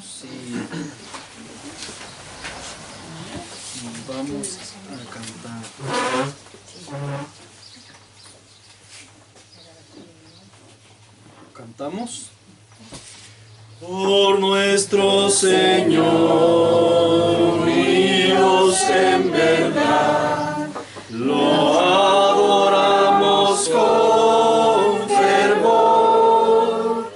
hermanos, y vamos a cantar. ¿Cantamos? Por nuestro Señor y Dios en verdad, lo adoramos con fervor,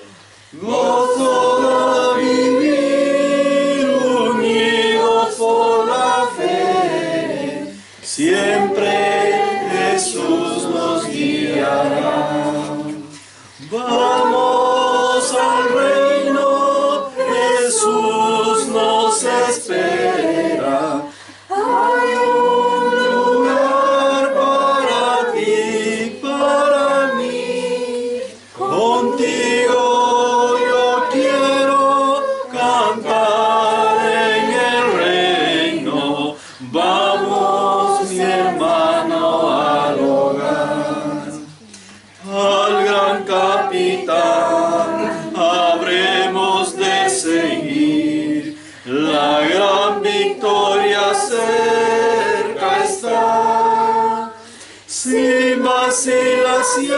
gozo de vivir unidos por la fe, siempre Jesús nos guiará. Vamos al reino, Jesús nos espera. Hay un lugar para ti, para mí. Contigo yo quiero cantar en el reino. Vamos, mi hermano, al hogar. Al gran capitán habremos de seguir, la gran victoria cerca está. Sin vacilación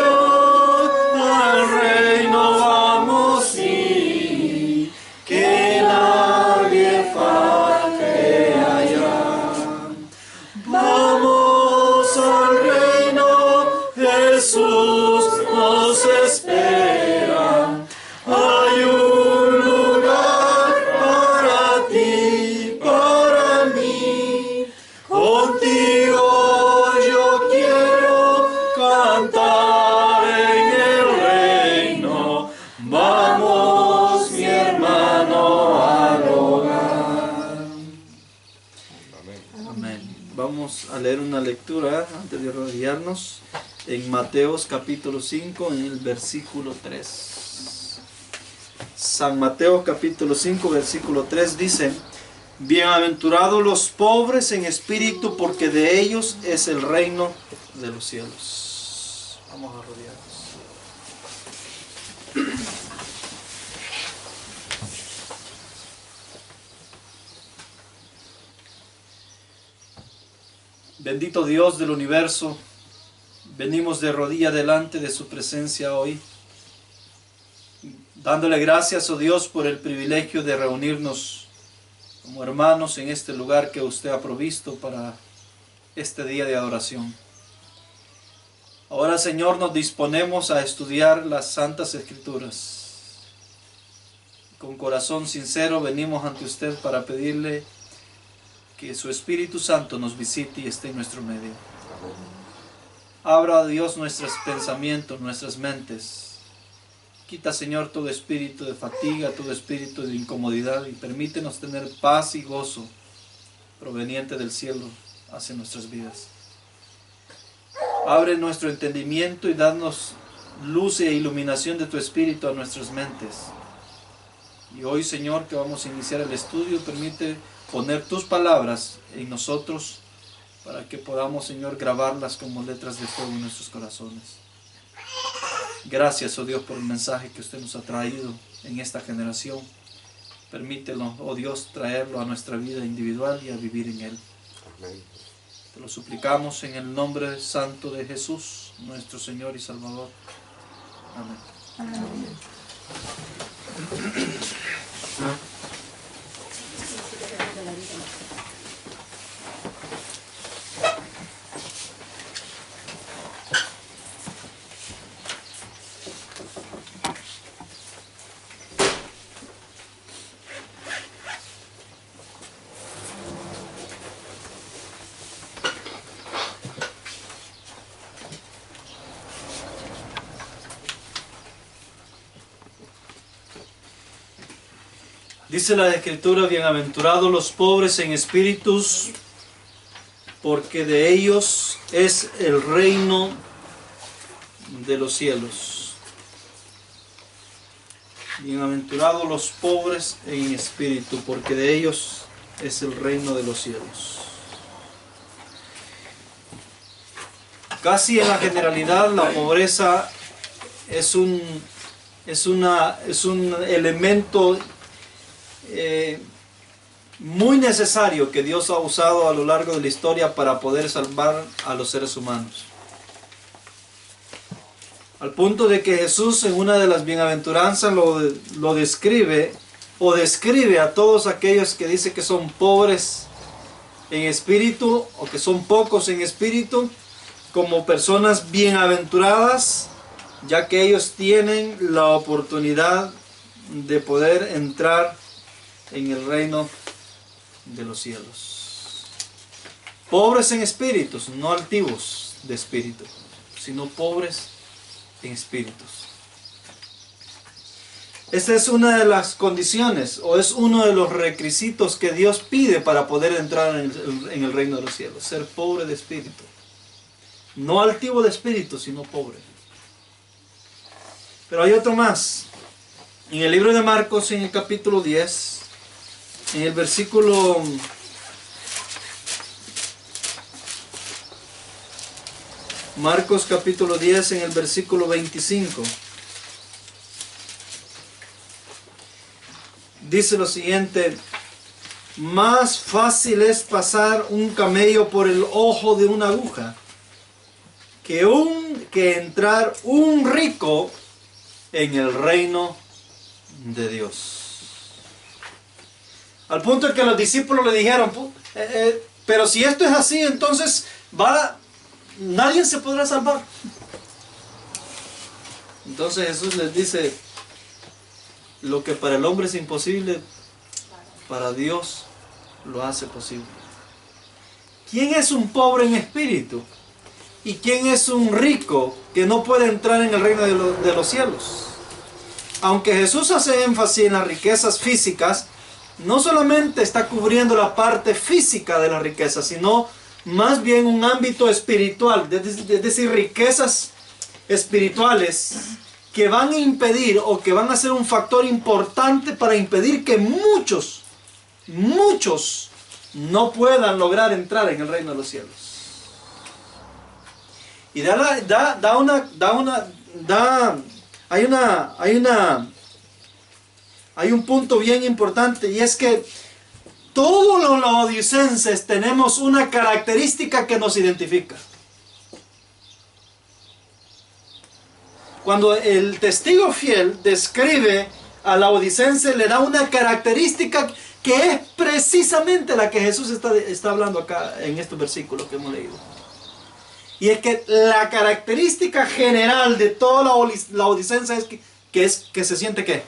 al reino vamos, sí, que nadie falte allá. Vamos al reino, Jesús nos espera. Hay un lugar para ti, para mí. Contigo yo quiero cantar en el reino. Vamos, mi hermano, al hogar. Amén. Vamos a leer una lectura antes de arrodillarnos en Mateos capítulo 5 en el versículo 3. San Mateo capítulo 5 versículo 3 dice: bienaventurados los pobres en espíritu, porque de ellos es el reino de los cielos. Vamos a arrodillarnos. Bendito Dios del universo, venimos de rodillas delante de su presencia hoy, dándole gracias, oh Dios, por el privilegio de reunirnos como hermanos en este lugar que usted ha provisto para este día de adoración. Ahora, Señor, nos disponemos a estudiar las Santas Escrituras. Con corazón sincero venimos ante usted para pedirle que su Espíritu Santo nos visite y esté en nuestro medio. Abra, Dios, nuestros pensamientos, nuestras mentes. Quita, Señor, todo espíritu de fatiga, todo espíritu de incomodidad, y permítenos tener paz y gozo proveniente del cielo hacia nuestras vidas. Abre nuestro entendimiento y danos luz e iluminación de tu Espíritu a nuestras mentes. Y hoy, Señor, que vamos a iniciar el estudio, permite poner tus palabras en nosotros para que podamos, Señor, grabarlas como letras de fuego en nuestros corazones. Gracias, oh Dios, por el mensaje que usted nos ha traído en esta generación. Permítelo, oh Dios, traerlo a nuestra vida individual y a vivir en él. Amén. Te lo suplicamos en el nombre santo de Jesús, nuestro Señor y Salvador. Amén. Amén. Dice la Escritura: bienaventurados los pobres en espíritus, porque de ellos es el reino de los cielos. Bienaventurados los pobres en espíritu, porque de ellos es el reino de los cielos. Casi en la generalidad, la pobreza es un elemento muy necesario que Dios ha usado a lo largo de la historia para poder salvar a los seres humanos. Al punto de que Jesús en una de las bienaventuranzas lo describe, o describe a todos aquellos que dice que son pobres en espíritu o que son pocos en espíritu, como personas bienaventuradas, ya que ellos tienen la oportunidad de poder entrar en el reino de los cielos. Pobres en espíritus, no altivos de espíritu, sino pobres en espíritus. Esta es una de las condiciones, o es uno de los requisitos que Dios pide para poder entrar en el reino de los cielos: ser pobre de espíritu. No altivo de espíritu, sino pobre. Pero hay otro más. En el libro de Marcos, en el capítulo 10, en el versículo Marcos capítulo 10, en el versículo 25, dice lo siguiente: más fácil es pasar un camello por el ojo de una aguja que entrar un rico en el reino de Dios. Al punto de que los discípulos le dijeron, pero si esto es así, entonces nadie se podrá salvar. Entonces Jesús les dice: lo que para el hombre es imposible, para Dios lo hace posible. ¿Quién es un pobre en espíritu? ¿Y quién es un rico que no puede entrar en el reino de los cielos? Aunque Jesús hace énfasis en las riquezas físicas, no solamente está cubriendo la parte física de la riqueza, sino más bien un ámbito espiritual, es decir, riquezas espirituales que van a impedir, o que van a ser un factor importante para impedir que muchos no puedan lograr entrar en el reino de los cielos. Y hay un punto bien importante, y es que todos los laodicenses tenemos una característica que nos identifica. Cuando el testigo fiel describe al laodicense, le da una característica que es precisamente la que Jesús está hablando acá en estos versículos que hemos leído. Y es que la característica general de toda la laodicense es que se siente ¿qué?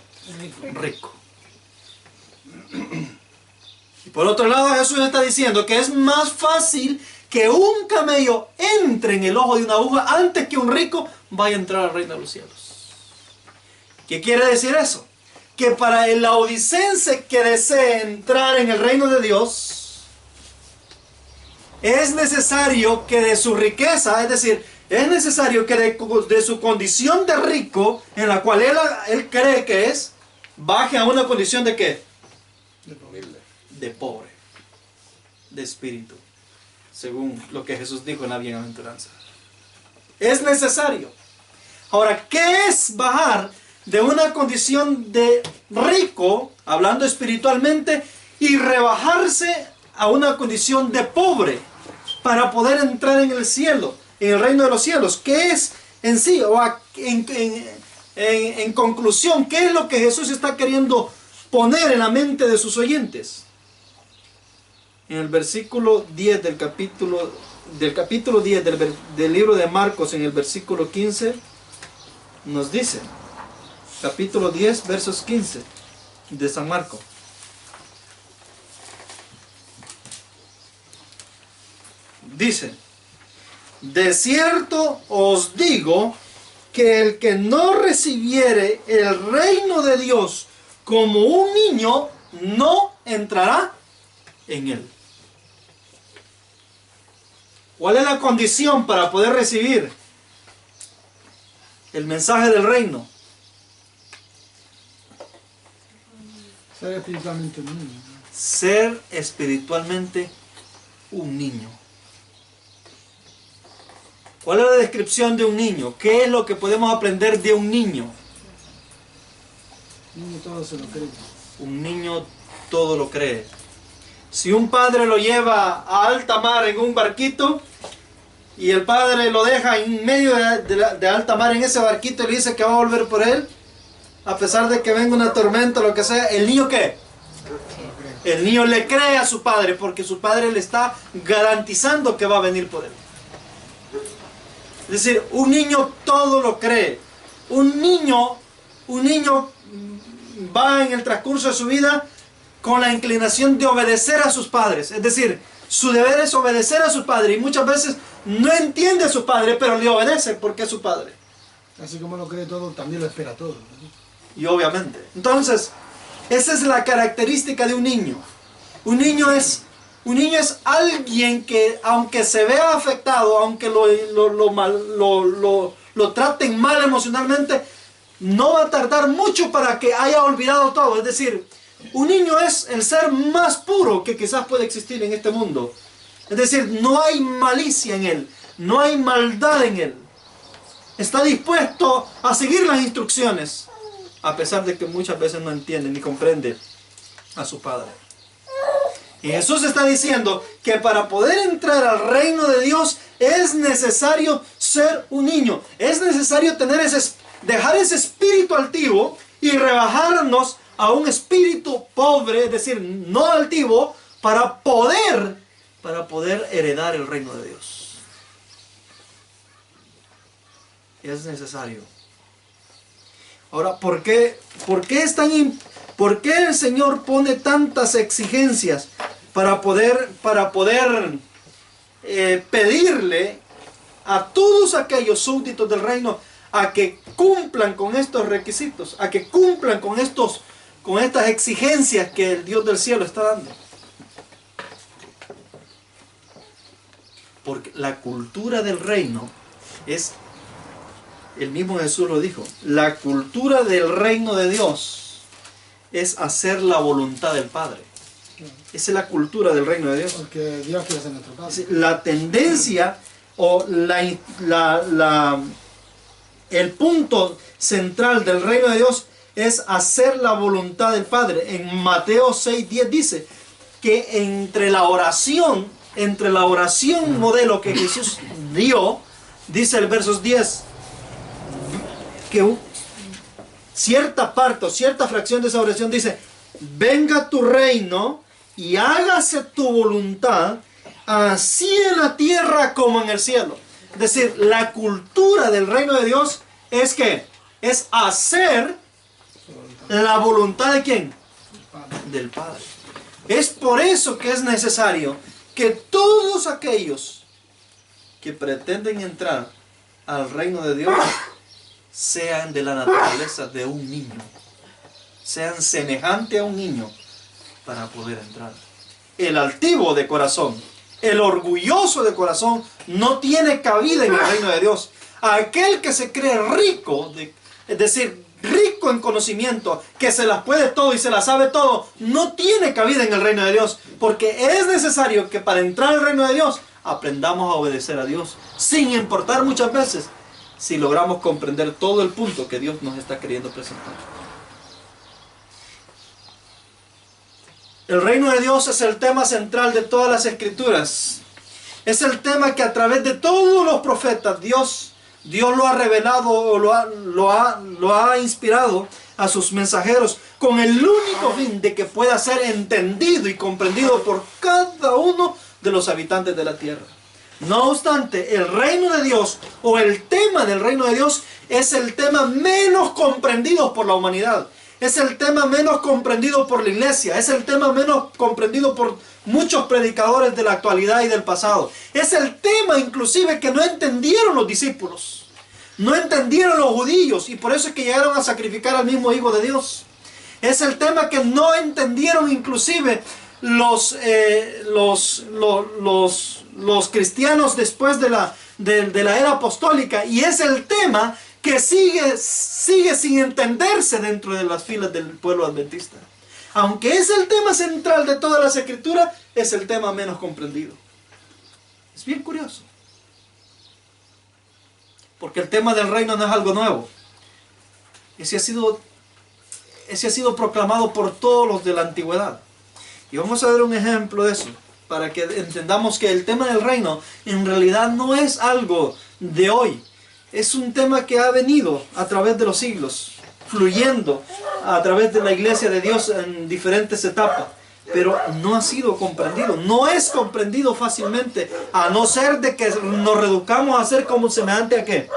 Rico. Y por otro lado, Jesús está diciendo que es más fácil que un camello entre en el ojo de una aguja antes que un rico vaya a entrar al reino de los cielos. ¿Qué quiere decir eso? Que para el laodicense que desee entrar en el reino de Dios, es necesario que de su riqueza, es decir, es necesario que de su condición de rico, en la cual él cree que es, baje a una condición de ¿qué? De pobre, de espíritu, según lo que Jesús dijo en la bienaventuranza. Es necesario. Ahora, ¿qué es bajar de una condición de rico, hablando espiritualmente, y rebajarse a una condición de pobre para poder entrar en el cielo, en el reino de los cielos? ¿Qué es en sí, o en conclusión, qué es lo que Jesús está queriendo poner en la mente de sus oyentes? En el versículo 10 del capítulo 10 del libro de Marcos, en el versículo 15, nos dice, capítulo 10, versos 15 de San Marcos. Dice: de cierto os digo que el que no recibiere el reino de Dios como un niño, no entrará en él. ¿Cuál es la condición para poder recibir el mensaje del reino? Ser espiritualmente un niño. Ser espiritualmente un niño. ¿Cuál es la descripción de un niño? ¿Qué es lo que podemos aprender de un niño? Niño todo se lo cree. Un niño todo lo cree. Si un padre lo lleva a alta mar en un barquito y el padre lo deja en medio de alta mar en ese barquito y le dice que va a volver por él, a pesar de que venga una tormenta o lo que sea, ¿el niño qué? El niño le cree a su padre porque su padre le está garantizando que va a venir por él. Es decir, un niño todo lo cree. Un niño va en el transcurso de su vida con la inclinación de obedecer a sus padres. Es decir, su deber es obedecer a su padre y muchas veces no entiende a su padre, pero le obedece porque es su padre. Así como lo cree todo, también lo espera todo, ¿no? Y obviamente. Entonces, esa es la característica de un niño. Un niño es alguien que, aunque se vea afectado, aunque lo traten mal emocionalmente, no va a tardar mucho para que haya olvidado todo. Es decir, un niño es el ser más puro que quizás puede existir en este mundo. Es decir, no hay malicia en él, no hay maldad en él. Está dispuesto a seguir las instrucciones, a pesar de que muchas veces no entiende ni comprende a su padre. Y Jesús está diciendo que para poder entrar al reino de Dios es necesario ser un niño. Es necesario dejar ese espíritu altivo y rebajarnos a un espíritu pobre, es decir, no altivo, para poder heredar el reino de Dios. Es necesario. Ahora, ¿por qué el Señor pone tantas exigencias para poder pedirle a todos aquellos súbditos del reino a que cumplan con estos requisitos, a que cumplan con estas exigencias que el Dios del cielo está dando? Porque la cultura del reino es, el mismo Jesús lo dijo, la cultura del reino de Dios es hacer la voluntad del Padre. Esa es la cultura del reino de Dios. Porque Dios quiere ser nuestro Padre. La tendencia o el punto central del reino de Dios es hacer la voluntad del Padre. En Mateo 6:10 dice que entre la oración modelo que Jesús dio, dice el verso 10, que cierta parte o cierta fracción de esa oración dice: venga tu reino y hágase tu voluntad, así en la tierra como en el cielo. Es decir, la cultura del reino de Dios es que es hacer la voluntad de ¿quién? Del Padre. Es por eso que es necesario que todos aquellos que pretenden entrar al reino de Dios sean de la naturaleza de un niño, sean semejantes a un niño para poder entrar. El altivo de corazón, el orgulloso de corazón no tiene cabida en el reino de Dios. Aquel que se cree rico, es decir, rico en conocimiento, que se las puede todo y se las sabe todo, no tiene cabida en el reino de Dios, porque es necesario que para entrar al reino de Dios aprendamos a obedecer a Dios, sin importar muchas veces si logramos comprender todo el punto que Dios nos está queriendo presentar. El reino de Dios es el tema central de todas las escrituras. Es el tema que a través de todos los profetas Dios lo ha revelado o lo ha inspirado a sus mensajeros con el único fin de que pueda ser entendido y comprendido por cada uno de los habitantes de la tierra. No obstante, el reino de Dios o el tema del reino de Dios es el tema menos comprendido por la humanidad. Es el tema menos comprendido por la iglesia. Es el tema menos comprendido por muchos predicadores de la actualidad y del pasado. Es el tema inclusive que no entendieron los discípulos. No entendieron los judíos y por eso es que llegaron a sacrificar al mismo Hijo de Dios. Es el tema que no entendieron inclusive los cristianos después de la era apostólica. Y es el tema que sigue sin entenderse dentro de las filas del pueblo adventista. Aunque es el tema central de todas las escrituras, es el tema menos comprendido. Es bien curioso. Porque el tema del reino no es algo nuevo. Ese ha sido proclamado por todos los de la antigüedad. Y vamos a ver un ejemplo de eso, para que entendamos que el tema del reino en realidad no es algo de hoy. Es un tema que ha venido a través de los siglos, fluyendo a través de la iglesia de Dios en diferentes etapas, pero no ha sido comprendido, no es comprendido fácilmente, a no ser de que nos reduzcamos a ser como semejante a ¿qué?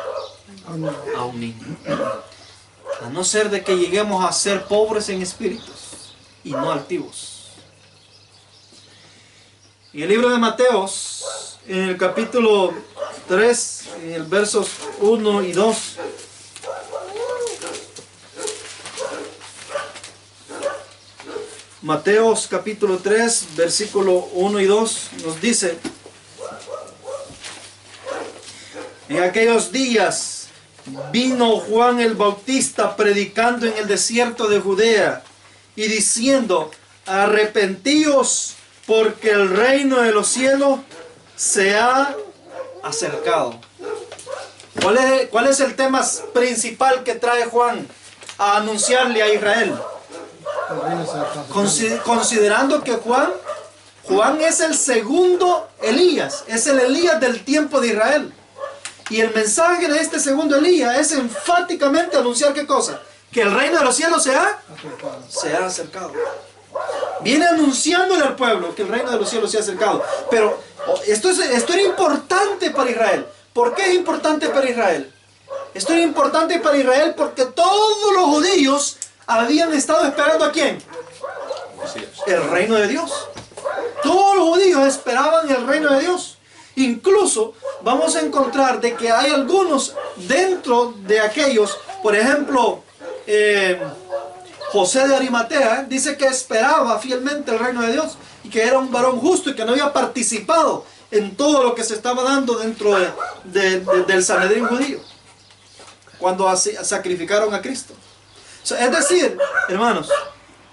A un niño. A no ser de que lleguemos a ser pobres en espíritus y no altivos. En el libro de Mateos, en el capítulo 3, en el versos 1 y 2, Mateos capítulo 3, versículo 1 y 2 nos dice: en aquellos días vino Juan el Bautista predicando en el desierto de Judea y diciendo: arrepentíos, porque el reino de los cielos se ha acercado. ¿Cuál es el tema principal que trae Juan a anunciarle a Israel? Considerando que Juan es el segundo Elías, es el Elías del tiempo de Israel. Y el mensaje de este segundo Elías es enfáticamente anunciar ¿qué cosa? Que el reino de los cielos se ha acercado. Viene anunciándole al pueblo que el reino de los cielos se ha acercado. Pero esto era importante para Israel. ¿Por qué es importante para Israel? Esto era importante para Israel porque todos los judíos habían estado esperando ¿a quién? El reino de Dios. Todos los judíos esperaban el reino de Dios. Incluso vamos a encontrar de que hay algunos dentro de aquellos, por ejemplo, José de Arimatea, dice que esperaba fielmente el reino de Dios y que era un varón justo y que no había participado en todo lo que se estaba dando dentro del Sanedrín judío cuando sacrificaron a Cristo. Es decir, hermanos,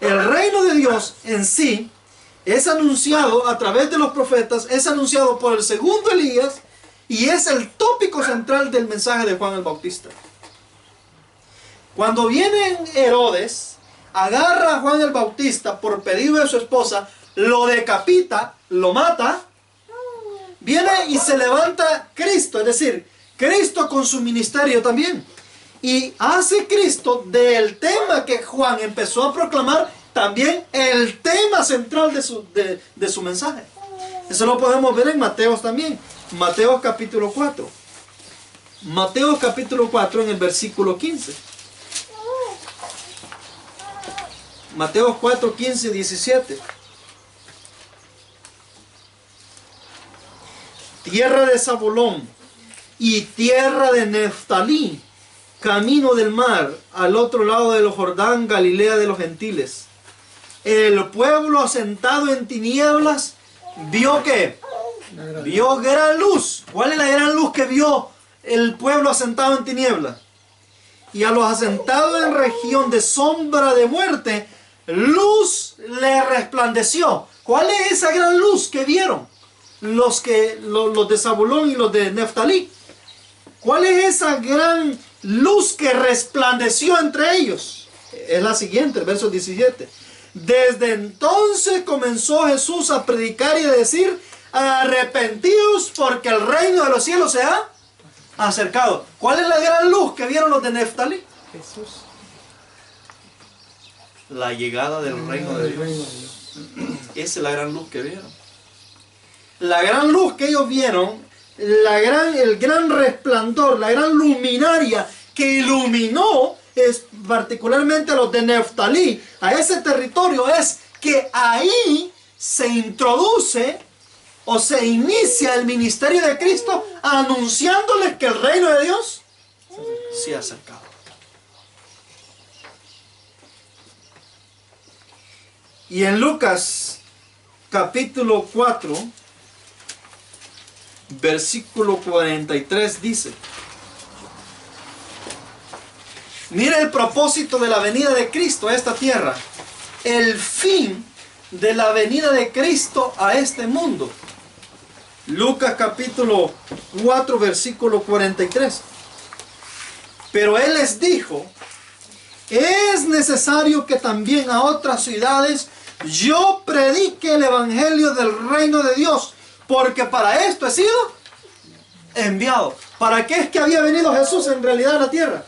el reino de Dios en sí es anunciado a través de los profetas, es anunciado por el segundo Elías y es el tópico central del mensaje de Juan el Bautista. Cuando viene Herodes, agarra a Juan el Bautista por pedido de su esposa, lo decapita, lo mata, viene y se levanta Cristo, es decir, Cristo con su ministerio también. Y hace Cristo del tema que Juan empezó a proclamar también el tema central de su mensaje. Eso lo podemos ver en Mateos también. Mateos capítulo 4. Mateos capítulo 4 en el versículo 15. Mateos 4, 15 y 17. Tierra de Zabulón y tierra de Neftalí, camino del mar, al otro lado del Jordán, Galilea de los gentiles. El pueblo asentado en tinieblas vio ¿qué? Vio gran luz. ¿Cuál es la gran luz que vio el pueblo asentado en tinieblas? Y a los asentados en región de sombra de muerte, luz le resplandeció. ¿Cuál es esa gran luz que vieron los de Zabulón y los de Neftalí? ¿Cuál es esa gran luz que resplandeció entre ellos? Es la siguiente, el verso 17. Desde entonces comenzó Jesús a predicar y a decir: arrepentíos, porque el reino de los cielos se ha acercado. ¿Cuál es la gran luz que vieron los de Neftalí? Jesús. La llegada del reino de Dios. Esa es la gran luz que vieron. La gran luz que ellos vieron, el gran resplandor, la gran luminaria que iluminó particularmente a los de Neftalí, a ese territorio, es que ahí se introduce o se inicia el ministerio de Cristo anunciándoles que el reino de Dios se ha acercado. Y en Lucas capítulo 4, versículo 43 dice: mira el propósito de la venida de Cristo a esta tierra, el fin de la venida de Cristo a este mundo. Lucas capítulo 4, versículo 43. Pero él les dijo: es necesario que también a otras ciudades yo predique el evangelio del reino de Dios, porque para esto he sido enviado. ¿Para qué es que había venido Jesús en realidad a la tierra?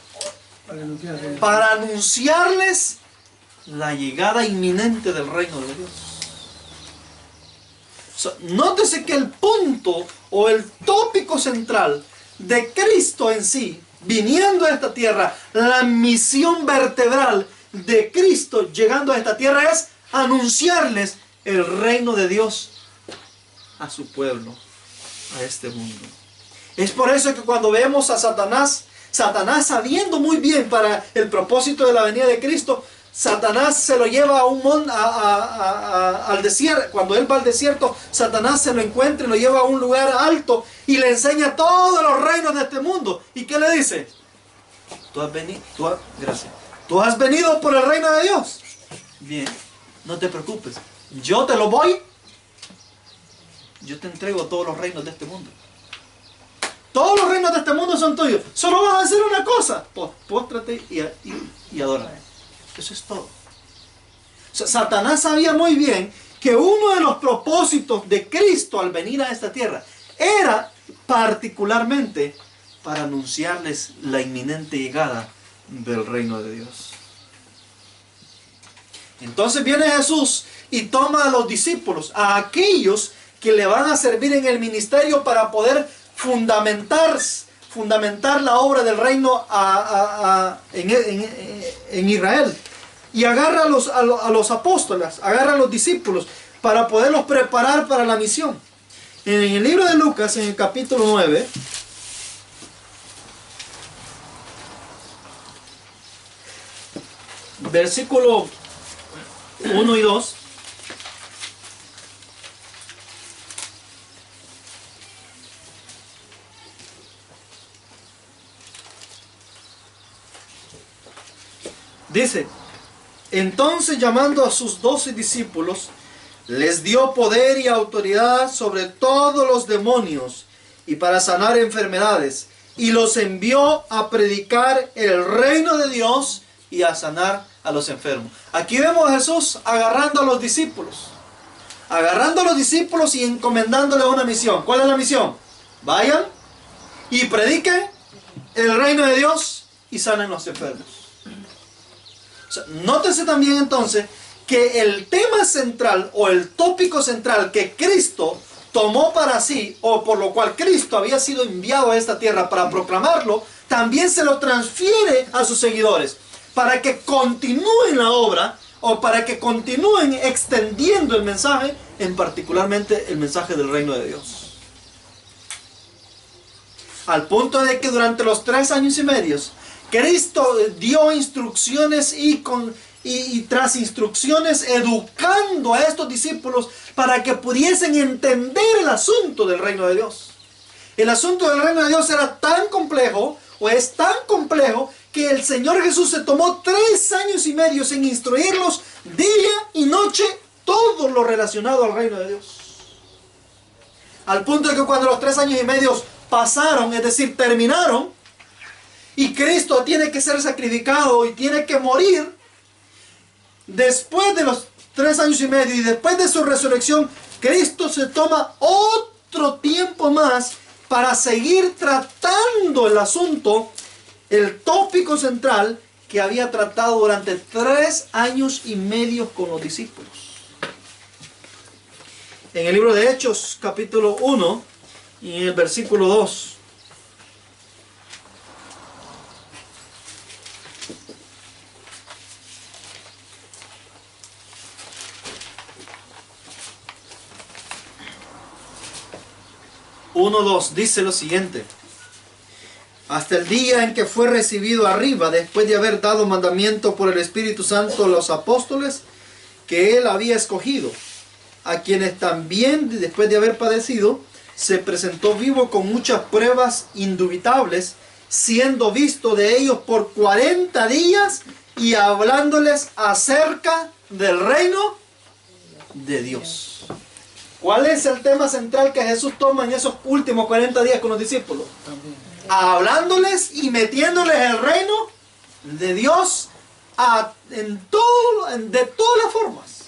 Para anunciarles la llegada inminente del reino de Dios. O sea, nótese que el punto o el tópico central de Cristo en sí, viniendo a esta tierra, la misión vertebral de Cristo llegando a esta tierra es anunciarles el reino de Dios a su pueblo, a este mundo. Es por eso que cuando vemos a Satanás sabiendo muy bien para el propósito de la venida de Cristo, Satanás se lo lleva al desierto. Cuando él va al desierto, Satanás se lo encuentra y lo lleva a un lugar alto y le enseña todos los reinos de este mundo. ¿Y qué le dice? Tú has venido por el reino de Dios. Bien, no te preocupes. Yo te entrego todos los reinos de este mundo. Todos los reinos de este mundo son tuyos. Solo vas a hacer una cosa. Póstrate y adora. Eso es todo. O sea, Satanás sabía muy bien que uno de los propósitos de Cristo al venir a esta tierra era particularmente para anunciarles la inminente llegada del reino de Dios. Entonces viene Jesús y toma a los discípulos, a aquellos que le van a servir en el ministerio para poder fundamentar la obra del reino en Israel. Y agarra a los apóstoles, agarra a los discípulos para poderlos preparar para la misión. En el libro de Lucas, en el capítulo 9, versículo 1 y 2, dice: entonces, llamando a sus 12 discípulos, les dio poder y autoridad sobre todos los demonios y para sanar enfermedades, y los envió a predicar el reino de Dios y a sanar a los enfermos. Aquí vemos a Jesús agarrando a los discípulos y encomendándoles una misión. ¿Cuál es la misión? Vayan y prediquen el reino de Dios y sanen los enfermos. O sea, nótese también entonces que el tema central o el tópico central que Cristo tomó para sí, o por lo cual Cristo había sido enviado a esta tierra para proclamarlo, también se lo transfiere a sus seguidores para que continúen la obra o para que continúen extendiendo el mensaje, en particularmente el mensaje del reino de Dios. Al punto de que durante los 3 años y medio Cristo dio instrucciones y tras instrucciones educando a estos discípulos para que pudiesen entender el asunto del reino de Dios. El asunto del reino de Dios era tan complejo, o es tan complejo, que el Señor Jesús se tomó 3 años y medio en instruirlos día y noche todo lo relacionado al reino de Dios. Al punto de que cuando los 3 años y medio pasaron, es decir, terminaron, y Cristo tiene que ser sacrificado y tiene que morir, después de los 3 años y medio y después de su resurrección, Cristo se toma otro tiempo más para seguir tratando el asunto, el tópico central que había tratado durante 3 años y medio con los discípulos. En el libro de Hechos, capítulo 1, y en el versículo 2. Dice lo siguiente: hasta el día en que fue recibido arriba, después de haber dado mandamiento por el Espíritu Santo a los apóstoles que él había escogido, a quienes también, después de haber padecido, se presentó vivo con muchas pruebas indubitables, siendo visto de ellos por 40 días y hablándoles acerca del reino de Dios. ¿Cuál es el tema central que Jesús toma en esos últimos 40 días con los discípulos? Hablándoles y metiéndoles el reino de Dios de todas las formas.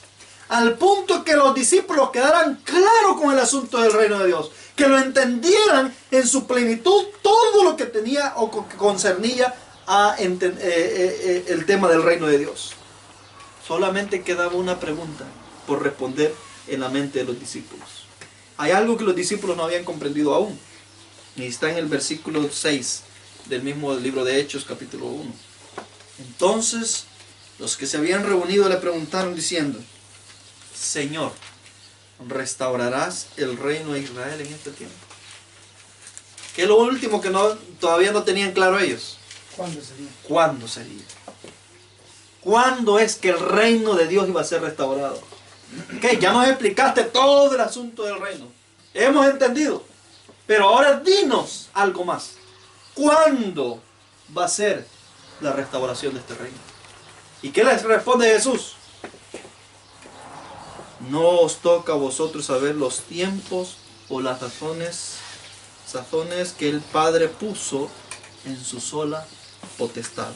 al punto que los discípulos quedaran claros con el asunto del reino de Dios, que lo entendieran en su plenitud todo lo que tenía o que concernía a el tema del reino de Dios. Solamente quedaba una pregunta por responder en la mente de los discípulos. Hay algo que los discípulos no habían comprendido aún, y está en el versículo 6 del mismo libro de Hechos, capítulo 1. Entonces los que se habían reunido le preguntaron diciendo: Señor, ¿restaurarás el reino de Israel en este tiempo? ¿Qué es lo último que todavía no tenían claro ellos? ¿Cuándo sería? ¿Cuándo sería? ¿Cuándo es que el reino de Dios iba a ser restaurado? ¿Qué? Ya nos explicaste todo el asunto del reino. Hemos entendido. Pero ahora dinos algo más. ¿Cuándo va a ser la restauración de este reino? ¿Y qué les responde Jesús? No os toca a vosotros saber los tiempos o las sazones que el Padre puso en su sola potestad.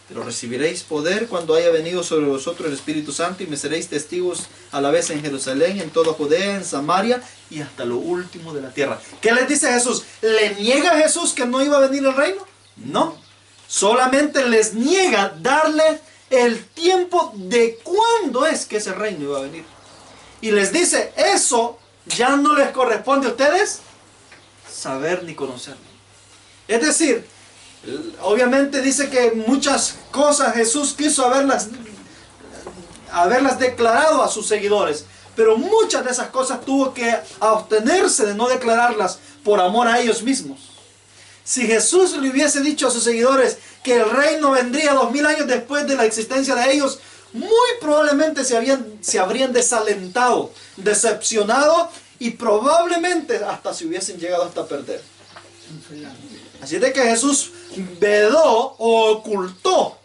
Pero recibiréis poder cuando haya venido sobre vosotros el Espíritu Santo, y me seréis testigos a la vez en Jerusalén, en toda Judea, en Samaria y hasta lo último de la tierra. ¿Qué les dice Jesús? ¿Le niega a Jesús que no iba a venir el reino? No. Solamente les niega darle el tiempo de cuándo es que ese reino iba a venir. Y les dice, eso ya no les corresponde a ustedes saber ni conocerlo. Es decir, obviamente dice que muchas cosas Jesús quiso haberlas declarado a sus seguidores, pero muchas de esas cosas tuvo que abstenerse de no declararlas por amor a ellos mismos. Si Jesús le hubiese dicho a sus seguidores que el reino vendría 2000 años después de la existencia de ellos, muy probablemente se habrían desalentado, decepcionado, y probablemente hasta se hubiesen llegado hasta perder. Así de que Jesús vedó o ocultó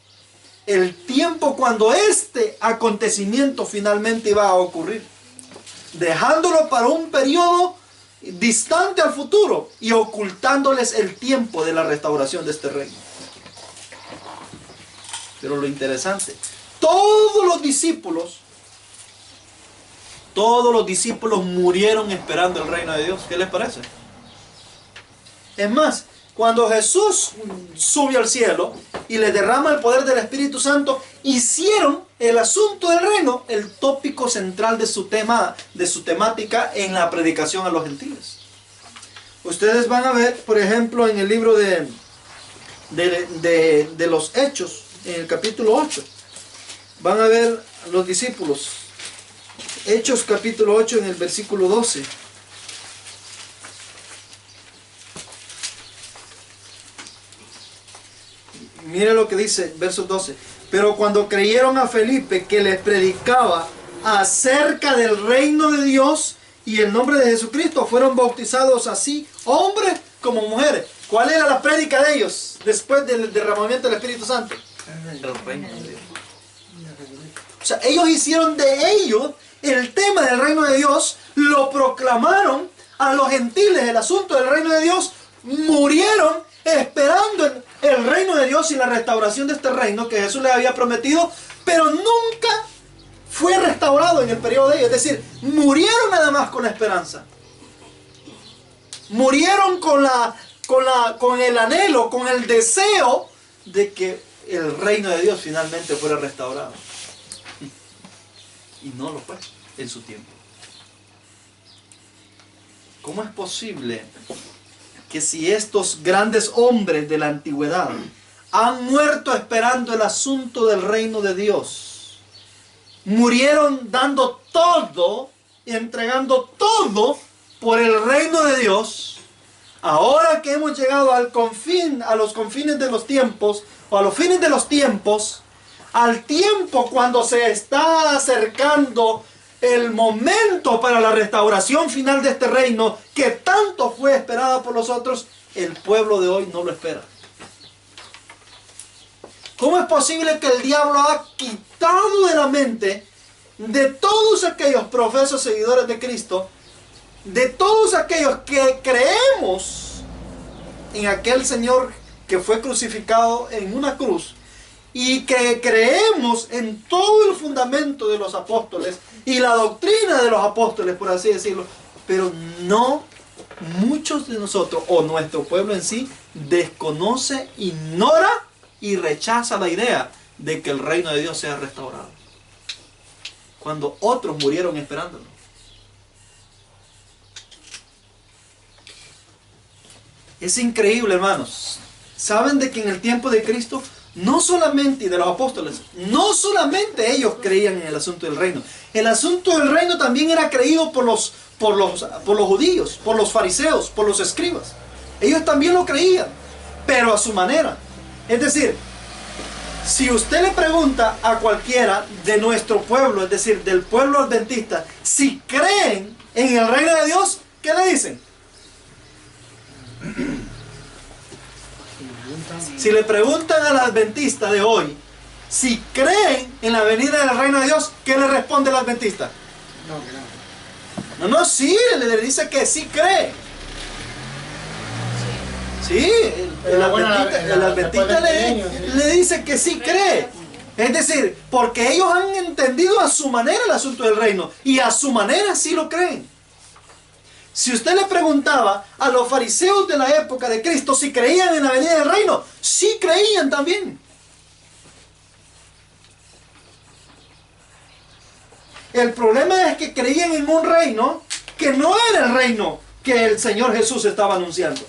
el tiempo cuando este acontecimiento finalmente iba a ocurrir, dejándolo para un periodo distante al futuro y ocultándoles el tiempo de la restauración de este reino. Pero lo interesante, todos los discípulos murieron esperando el reino de Dios. ¿Qué les parece? Es más, cuando Jesús subió al cielo y le derrama el poder del Espíritu Santo, hicieron el asunto del reino el tópico central de su temática en la predicación a los gentiles. Ustedes van a ver, por ejemplo, en el libro de los Hechos, en el capítulo 8, van a ver los discípulos. Hechos capítulo 8 en el versículo 12. Mire lo que dice, verso 12. Pero cuando creyeron a Felipe, que les predicaba acerca del reino de Dios y el nombre de Jesucristo, fueron bautizados así, hombres como mujeres. ¿Cuál era la prédica de ellos después del derramamiento del Espíritu Santo? El reino de Dios. O sea, ellos hicieron de ellos el tema del reino de Dios, lo proclamaron a los gentiles, el asunto del reino de Dios, murieron esperando el reino de Dios y la restauración de este reino que Jesús les había prometido, pero nunca fue restaurado en el periodo de ellos. Es decir, murieron nada más con la esperanza. Murieron con el anhelo, con el deseo de que el reino de Dios finalmente fuera restaurado. Y no lo fue en su tiempo. ¿Cómo es posible que si estos grandes hombres de la antigüedad han muerto esperando el asunto del reino de Dios, murieron dando todo y entregando todo por el reino de Dios, ahora que hemos llegado a los confines de los tiempos, o a los fines de los tiempos, al tiempo cuando se está acercando el momento para la restauración final de este reino que tanto fue esperada por los otros, el pueblo de hoy no lo espera? ¿Cómo es posible que el diablo ha quitado de la mente de todos aquellos profesos seguidores de Cristo, de todos aquellos que creemos en aquel Señor que fue crucificado en una cruz, y que creemos en todo el fundamento de los apóstoles y la doctrina de los apóstoles, por así decirlo, pero no muchos de nosotros o nuestro pueblo en sí desconoce, ignora y rechaza la idea de que el reino de Dios sea restaurado, cuando otros murieron esperándolo. Es increíble, hermanos. Saben de que en el tiempo de Cristo, no solamente, y de los apóstoles, no solamente ellos creían en el asunto del reino. El asunto del reino también era creído por los judíos, por los fariseos, por los escribas. Ellos también lo creían, pero a su manera. Es decir, si usted le pregunta a cualquiera de nuestro pueblo, es decir, del pueblo adventista, si creen en el reino de Dios, ¿qué le dicen? Si le preguntan al adventista de hoy si creen en la venida del reino de Dios, ¿qué le responde el adventista? No, sí, le dice que sí cree. Sí, el adventista le dice que sí cree. Es decir, porque ellos han entendido a su manera el asunto del reino y a su manera sí lo creen. Si usted le preguntaba a los fariseos de la época de Cristo si creían en la venida del reino, sí creían también. El problema es que creían en un reino que no era el reino que el Señor Jesús estaba anunciando.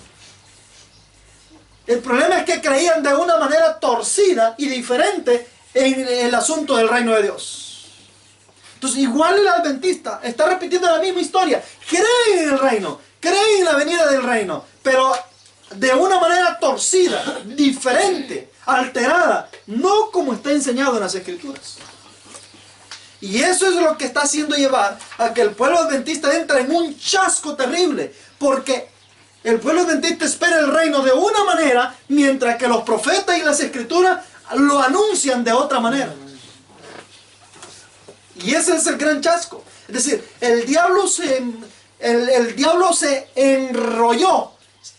El problema es que creían de una manera torcida y diferente en el asunto del reino de Dios. Entonces, igual el adventista está repitiendo la misma historia. Creen en el reino, creen en la venida del reino, pero de una manera torcida, diferente, alterada, no como está enseñado en las Escrituras. Y eso es lo que está haciendo llevar a que el pueblo adventista entre en un chasco terrible, porque el pueblo adventista espera el reino de una manera, mientras que los profetas y las Escrituras lo anuncian de otra manera. Y ese es el gran chasco. Es decir, el diablo se enrolló,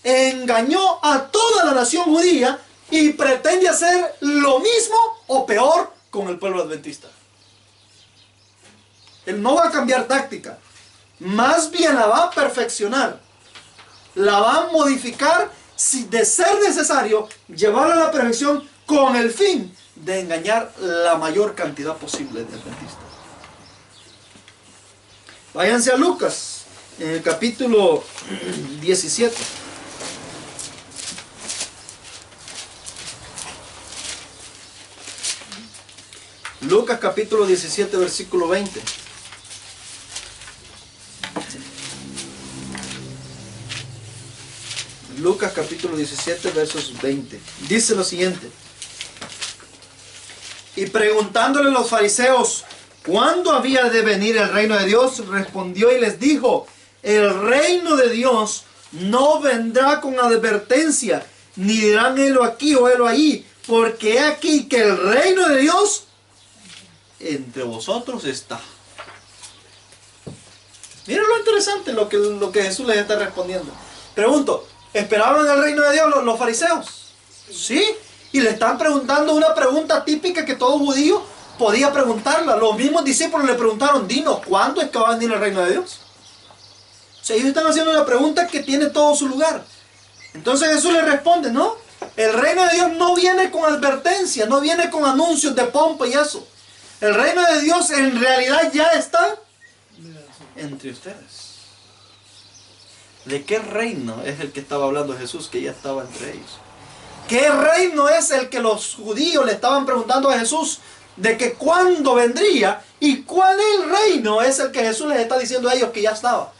engañó a toda la nación judía y pretende hacer lo mismo o peor con el pueblo adventista. Él no va a cambiar táctica, más bien la va a perfeccionar, la va a modificar, si de ser necesario, llevarla a la perfección con el fin de engañar la mayor cantidad posible de adventistas. Váyanse a Lucas, en el capítulo 17. Lucas capítulo 17, versículo 20. Lucas capítulo 17, versos 20. Dice lo siguiente. Y preguntándole los fariseos, ¿cuándo había de venir el reino de Dios? Respondió y les dijo, el reino de Dios no vendrá con advertencia, ni dirán helo aquí o helo ahí, porque he aquí que el reino de Dios entre vosotros está. Miren lo interesante lo que Jesús les está respondiendo. Pregunto, ¿esperaban el reino de Dios los fariseos? Sí, y le están preguntando una pregunta típica que todo judío podía preguntarla. Los mismos discípulos le preguntaron, dinos, ¿cuándo es que va a venir el reino de Dios? O sea, ellos están haciendo una pregunta que tiene todo su lugar. Entonces Jesús les responde, no, el reino de Dios no viene con advertencia, no viene con anuncios de pompa y eso. El reino de Dios en realidad ya está entre ustedes. ¿De qué reino es el que estaba hablando Jesús que ya estaba entre ellos? ¿Qué reino es el que los judíos le estaban preguntando a Jesús de que cuándo vendría? ¿Y cuál el reino es el que Jesús les está diciendo a ellos que ya estaba?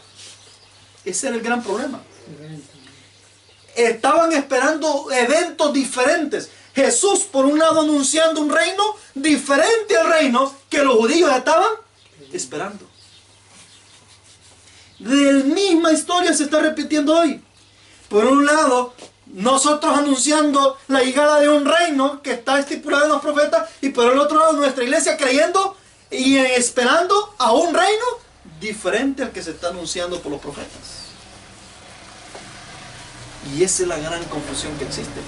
Ese era el gran problema. Estaban esperando eventos diferentes. Jesús, por un lado, anunciando un reino diferente al reino que los judíos estaban esperando. La misma historia se está repitiendo hoy. Por un lado, nosotros anunciando la llegada de un reino que está estipulado en los profetas, y por el otro lado, nuestra iglesia creyendo y esperando a un reino diferente al que se está anunciando por los profetas. Y esa es la gran confusión que existe.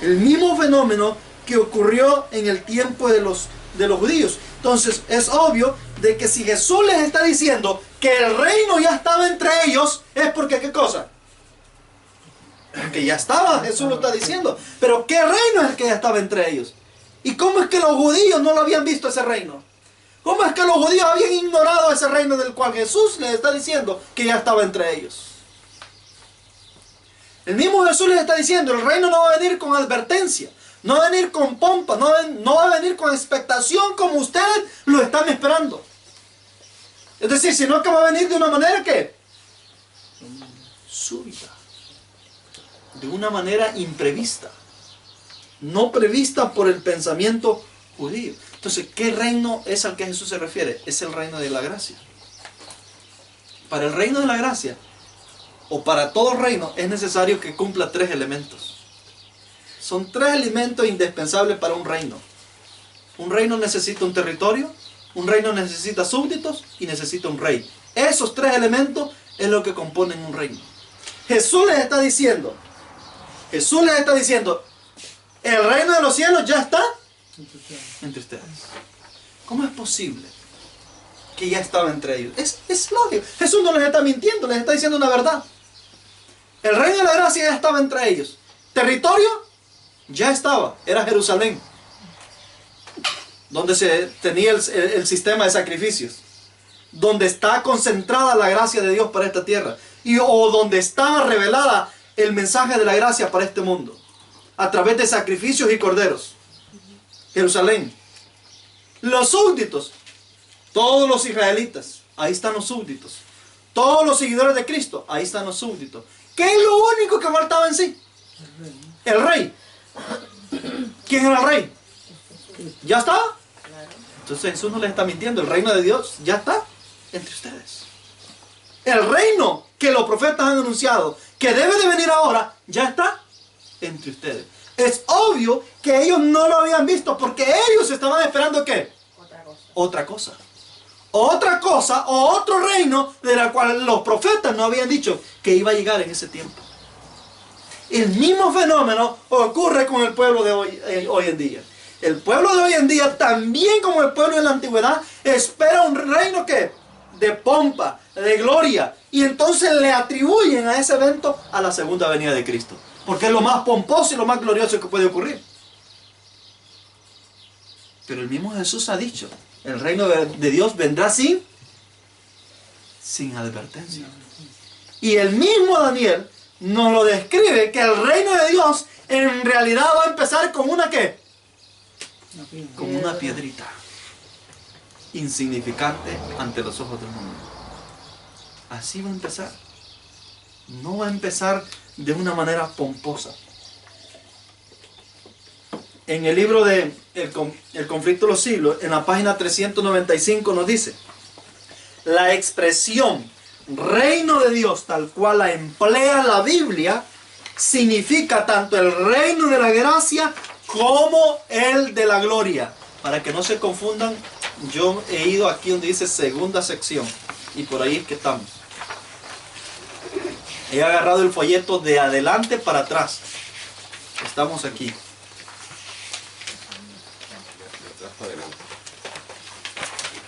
El mismo fenómeno que ocurrió en el tiempo de los judíos. Entonces es obvio de que si Jesús les está diciendo que el reino ya estaba entre ellos, es porque ¿qué cosa? Que ya estaba, Jesús lo está diciendo. Pero ¿qué reino es el que ya estaba entre ellos? ¿Y cómo es que los judíos no lo habían visto ese reino? ¿Cómo es que los judíos habían ignorado ese reino del cual Jesús les está diciendo que ya estaba entre ellos? El mismo Jesús les está diciendo, el reino no va a venir con advertencia, no va a venir con pompa, no va a venir con expectación como ustedes lo están esperando. Es decir, sino que va a venir de una manera que súbita, de una manera imprevista, no prevista por el pensamiento judío. Entonces, ¿qué reino es al que Jesús se refiere? Es el reino de la gracia. Para el reino de la gracia, o para todo reino, es necesario que cumpla 3 elementos. Son 3 elementos indispensables para un reino. Un reino necesita un territorio, un reino necesita súbditos y necesita un rey. Esos 3 elementos es lo que componen un reino. Jesús les está diciendo, el reino de los cielos ya está entre ustedes. ¿Cómo es posible que ya estaba entre ellos? Es lógico. Jesús no les está mintiendo, les está diciendo una verdad. El reino de la gracia ya estaba entre ellos. Territorio ya estaba, era Jerusalén, donde se tenía el sistema de sacrificios, donde está concentrada la gracia de Dios para esta tierra, o donde estaba revelada el mensaje de la gracia para este mundo, a través de sacrificios y corderos. Jerusalén. Los súbditos, todos los israelitas, ahí están los súbditos. Todos los seguidores de Cristo, ahí están los súbditos. ¿Qué es lo único que faltaba en sí? El rey. ¿Quién era el rey? ¿Ya estaba? Entonces Jesús no les está mintiendo. El reino de Dios ya está entre ustedes. El reino que los profetas han anunciado, que debe de venir ahora, ya está entre ustedes. Es obvio que ellos no lo habían visto porque ellos estaban esperando ¿qué? Otra cosa. Otra cosa o otro reino de la cual los profetas no habían dicho que iba a llegar en ese tiempo. El mismo fenómeno ocurre con el pueblo de hoy en día. El pueblo de hoy en día, también como el pueblo de la antigüedad, espera un reino que de pompa, de gloria, y entonces le atribuyen a ese evento a la segunda venida de Cristo, porque es lo más pomposo y lo más glorioso que puede ocurrir. Pero el mismo Jesús ha dicho, el reino de Dios vendrá sin advertencia. Y el mismo Daniel nos lo describe que el reino de Dios en realidad va a empezar con una ¿qué? Como una piedrita insignificante ante los ojos del mundo. Así va a empezar. No va a empezar de una manera pomposa. En el libro de El conflicto de los siglos, en la página 395 nos dice: la expresión reino de Dios tal cual la emplea la Biblia significa tanto el reino de la gracia como el de la gloria. Para que no se confundan, yo he ido aquí donde dice segunda sección y por ahí es que estamos. He agarrado el folleto de adelante para atrás. Estamos aquí.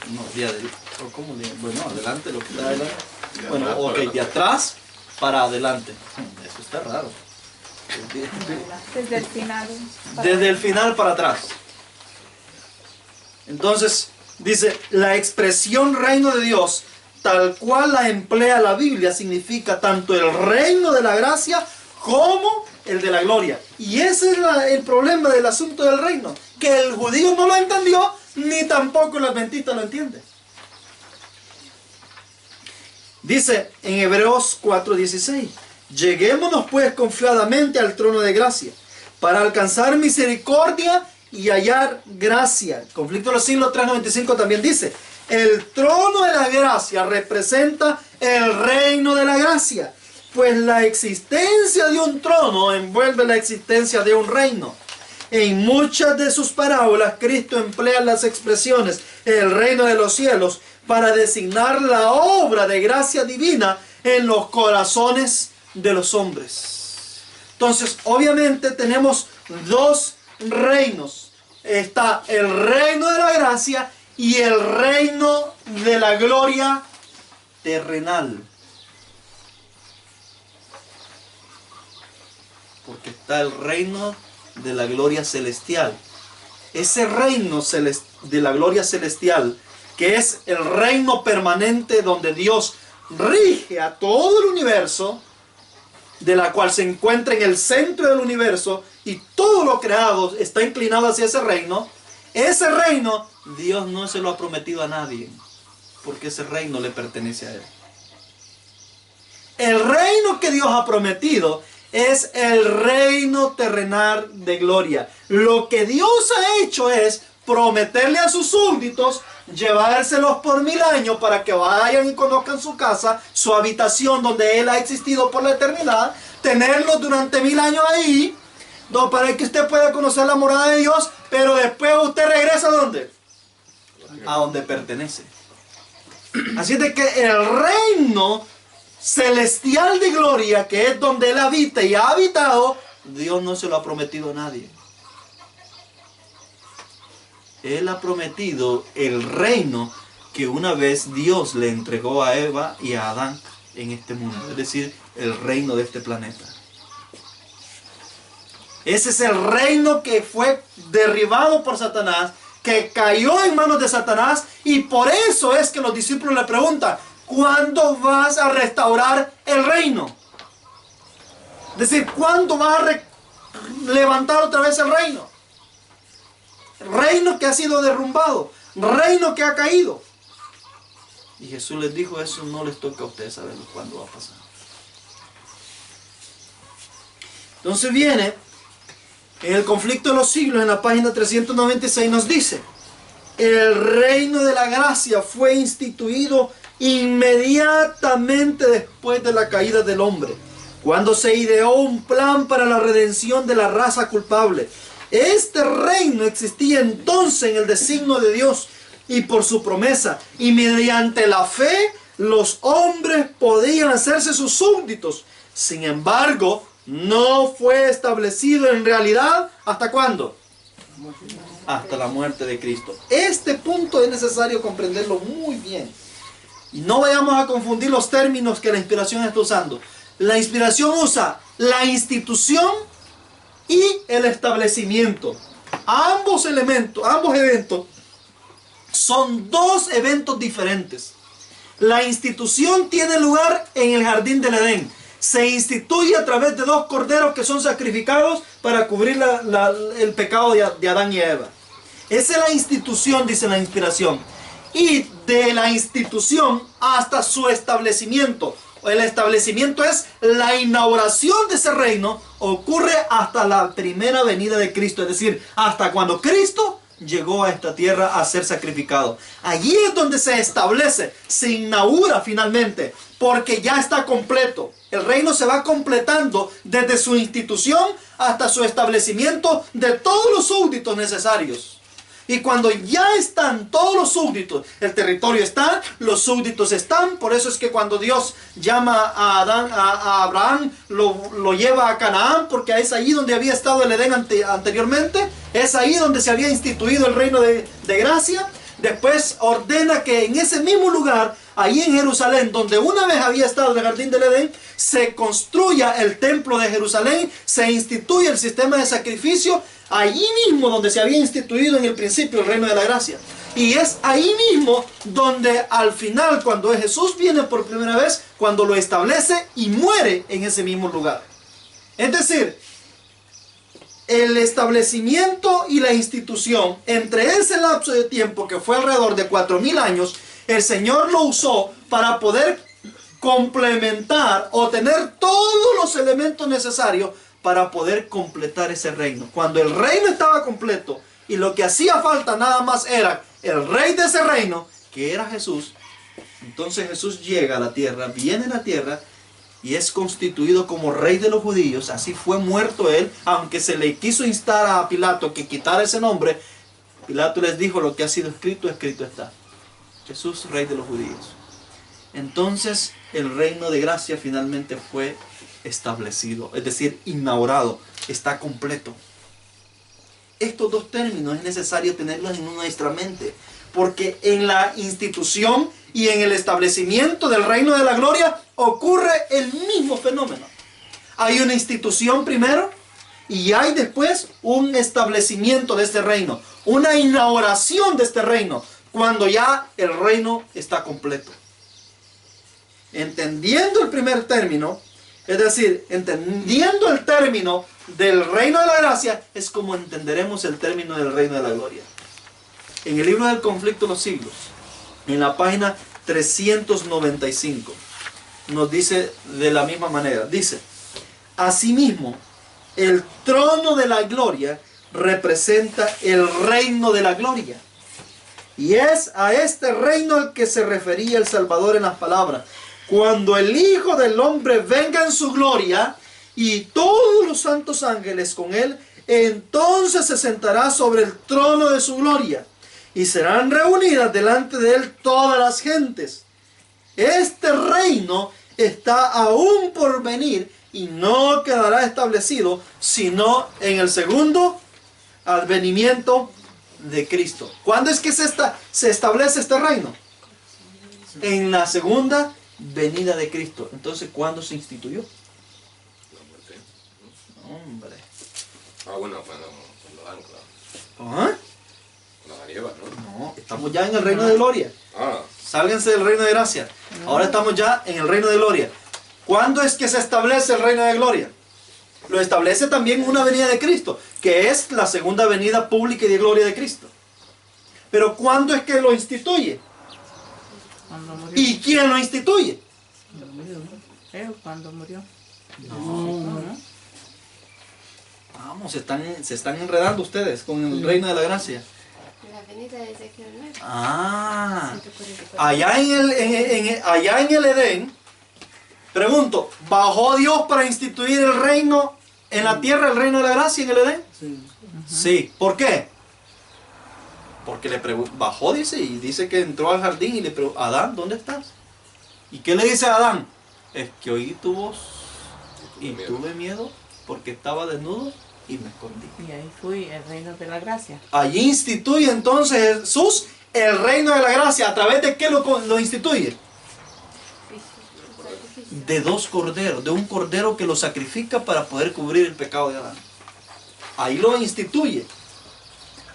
No, ¿cómo de? Bueno, adelante, lo que está adelante. Bueno, ok, de atrás para adelante. Eso está raro. Desde el final. Desde el final para atrás. Entonces, dice, la expresión reino de Dios, tal cual la emplea la Biblia, significa tanto el reino de la gracia como el de la gloria. Y ese es el problema del asunto del reino, que el judío no lo entendió, ni tampoco el adventista lo entiende. Dice en Hebreos 4:16, lleguémonos pues confiadamente al trono de gracia, para alcanzar misericordia y hallar gracia. El conflicto de los siglos 3:95 también dice, el trono de la gracia representa el reino de la gracia, pues la existencia de un trono envuelve la existencia de un reino. En muchas de sus parábolas, Cristo emplea las expresiones el reino de los cielos para designar la obra de gracia divina en los corazones de los hombres. Entonces, obviamente tenemos dos reinos. Está el reino de la gracia y el reino de la gloria terrenal. Porque está el reino de la gloria celestial. Ese reino de la gloria celestial, que es el reino permanente donde Dios rige a todo el universo, de la cual se encuentra en el centro del universo y todo lo creado está inclinado hacia ese reino Dios no se lo ha prometido a nadie, porque ese reino le pertenece a Él. El reino que Dios ha prometido es el reino terrenal de gloria. Lo que Dios ha hecho es prometerle a sus súbditos, llevárselos por 1000 años para que vayan y conozcan su casa, su habitación donde Él ha existido por la eternidad, tenerlos durante 1000 años ahí, para que usted pueda conocer la morada de Dios, pero después usted regresa ¿a dónde? A donde pertenece. Así de que el reino celestial de gloria, que es donde Él habita y ha habitado, Dios no se lo ha prometido a nadie. Él ha prometido el reino que una vez Dios le entregó a Eva y a Adán en este mundo, es decir, el reino de este planeta. Ese es el reino que fue derribado por Satanás, que cayó en manos de Satanás, y por eso es que los discípulos le preguntan: ¿cuándo vas a restaurar el reino? Es decir, ¿cuándo vas a levantar otra vez el reino? El reino que ha sido derrumbado, reino que ha caído. Y Jesús les dijo: eso no les toca a ustedes saber cuándo va a pasar. Entonces viene en el conflicto de los siglos, en la página 396 nos dice: el reino de la gracia fue instituido inmediatamente después de la caída del hombre, cuando se ideó un plan para la redención de la raza culpable. Este reino existía entonces en el designio de Dios y por su promesa, y mediante la fe los hombres podían hacerse sus súbditos. Sin embargo, no fue establecido en realidad ¿hasta cuándo? Hasta la muerte de Cristo. Este punto es necesario comprenderlo muy bien. Y no vayamos a confundir los términos que la inspiración está usando. La inspiración usa la institución y el establecimiento. Ambos eventos son dos eventos diferentes. La institución tiene lugar en el jardín del Edén. Se instituye a través de 2 corderos que son sacrificados para cubrir el pecado de Adán y Eva. Esa es la institución, dice la inspiración. Y de la institución hasta su establecimiento. El establecimiento es la inauguración de ese reino, ocurre hasta la primera venida de Cristo, es decir, hasta cuando Cristo llegó a esta tierra a ser sacrificado. Allí es donde se establece, se inaugura finalmente, porque ya está completo. El reino se va completando desde su institución hasta su establecimiento de todos los súbditos necesarios. Y cuando ya están todos los súbditos, el territorio está, los súbditos están. Por eso es que cuando Dios llama a Abraham, lo lleva a Canaán, porque es ahí donde había estado el Edén anteriormente. Es ahí donde se había instituido el reino de gracia. Después ordena que en ese mismo lugar, ahí en Jerusalén, donde una vez había estado el jardín del Edén, se construya el templo de Jerusalén, se instituye el sistema de sacrificio, allí mismo donde se había instituido en el principio el reino de la gracia. Y es ahí mismo donde al final, cuando Jesús viene por primera vez, cuando lo establece y muere en ese mismo lugar. Es decir, el establecimiento y la institución, entre ese lapso de tiempo que fue alrededor de 4000 años, el Señor lo usó para poder complementar o tener todos los elementos necesarios para poder completar ese reino. Cuando el reino estaba completo y lo que hacía falta nada más era el rey de ese reino, que era Jesús, entonces Jesús llega a la tierra, viene a la tierra y es constituido como rey de los judíos. Así fue muerto él, aunque se le quiso instar a Pilato que quitara ese nombre. Pilato les dijo: lo que ha sido escrito, escrito está. Jesús, rey de los judíos. Entonces el reino de gracia finalmente fue establecido, es decir, inaugurado, está completo. estos dos términos es necesario tenerlos en nuestra mente, porque en la institución y en el establecimiento del reino de la gloria ocurre el mismo fenómeno. Hay una institución primero y hay después un establecimiento de este reino, una inauguración de este reino, cuando ya el reino está completo. Entendiendo el primer término, es decir, entendiendo el término del reino de la gracia, es como entenderemos el término del reino de la gloria. En el libro del conflicto de los siglos, en la página 395, nos dice de la misma manera, dice: asimismo, el trono de la gloria representa el reino de la gloria. Y es a este reino al que se refería el Salvador en las palabras: cuando el Hijo del Hombre venga en su gloria y todos los santos ángeles con él, entonces se sentará sobre el trono de su gloria y serán reunidas delante de él todas las gentes. Este reino está aún por venir y no quedará establecido sino en el segundo advenimiento de Cristo. ¿Cuándo es que se establece este reino? En la segunda venida de Cristo. Entonces, ¿cuándo se instituyó? La muerte. Hombre. Bueno, cuando dan, claro. ¿Ah? Cuando dan lleva, ¿no? No, estamos ya en el reino de gloria. Ah, Sálganse del reino de gracia. Ahora estamos ya en el reino de gloria. ¿Cuándo es que se establece el reino de gloria? Lo establece también una venida de Cristo, que es la segunda venida pública y de gloria de Cristo. Pero ¿cuándo es que lo instituye? Cuando murió. ¿Y quién lo instituye? Cuando murió, ¿no? Él cuando murió. No. Vamos, se están enredando ustedes con el reino de la gracia. La venida de Ezequiel 9. Ah, 144. allá en el Edén, pregunto, ¿bajó Dios para instituir el reino en la tierra, el reino de la gracia en el Edén? Sí. Sí. ¿Por qué? Porque bajó, dice, y dice que entró al jardín y le preguntó: Adán, ¿dónde estás? ¿Y qué le dice a Adán? Es que oí tu voz y tuve miedo porque estaba desnudo y me escondí. Y ahí fui, el reino de la gracia. Allí instituye entonces Jesús el reino de la gracia. ¿A través de qué lo instituye? De dos corderos, de un cordero que lo sacrifica para poder cubrir el pecado de Adán. Ahí lo instituye.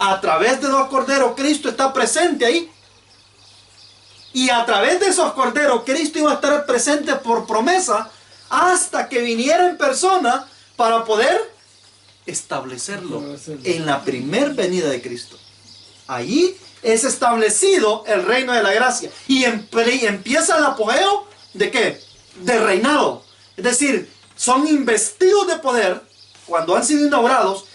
A través de dos corderos Cristo está presente ahí. Y a través de esos corderos Cristo iba a estar presente por promesa hasta que viniera en persona para poder establecerlo en la primer venida de Cristo. Allí es establecido el reino de la gracia. Y empieza el apogeo ¿de qué? De reinado. Es decir, son investidos de poder. Cuando han sido inaugurados,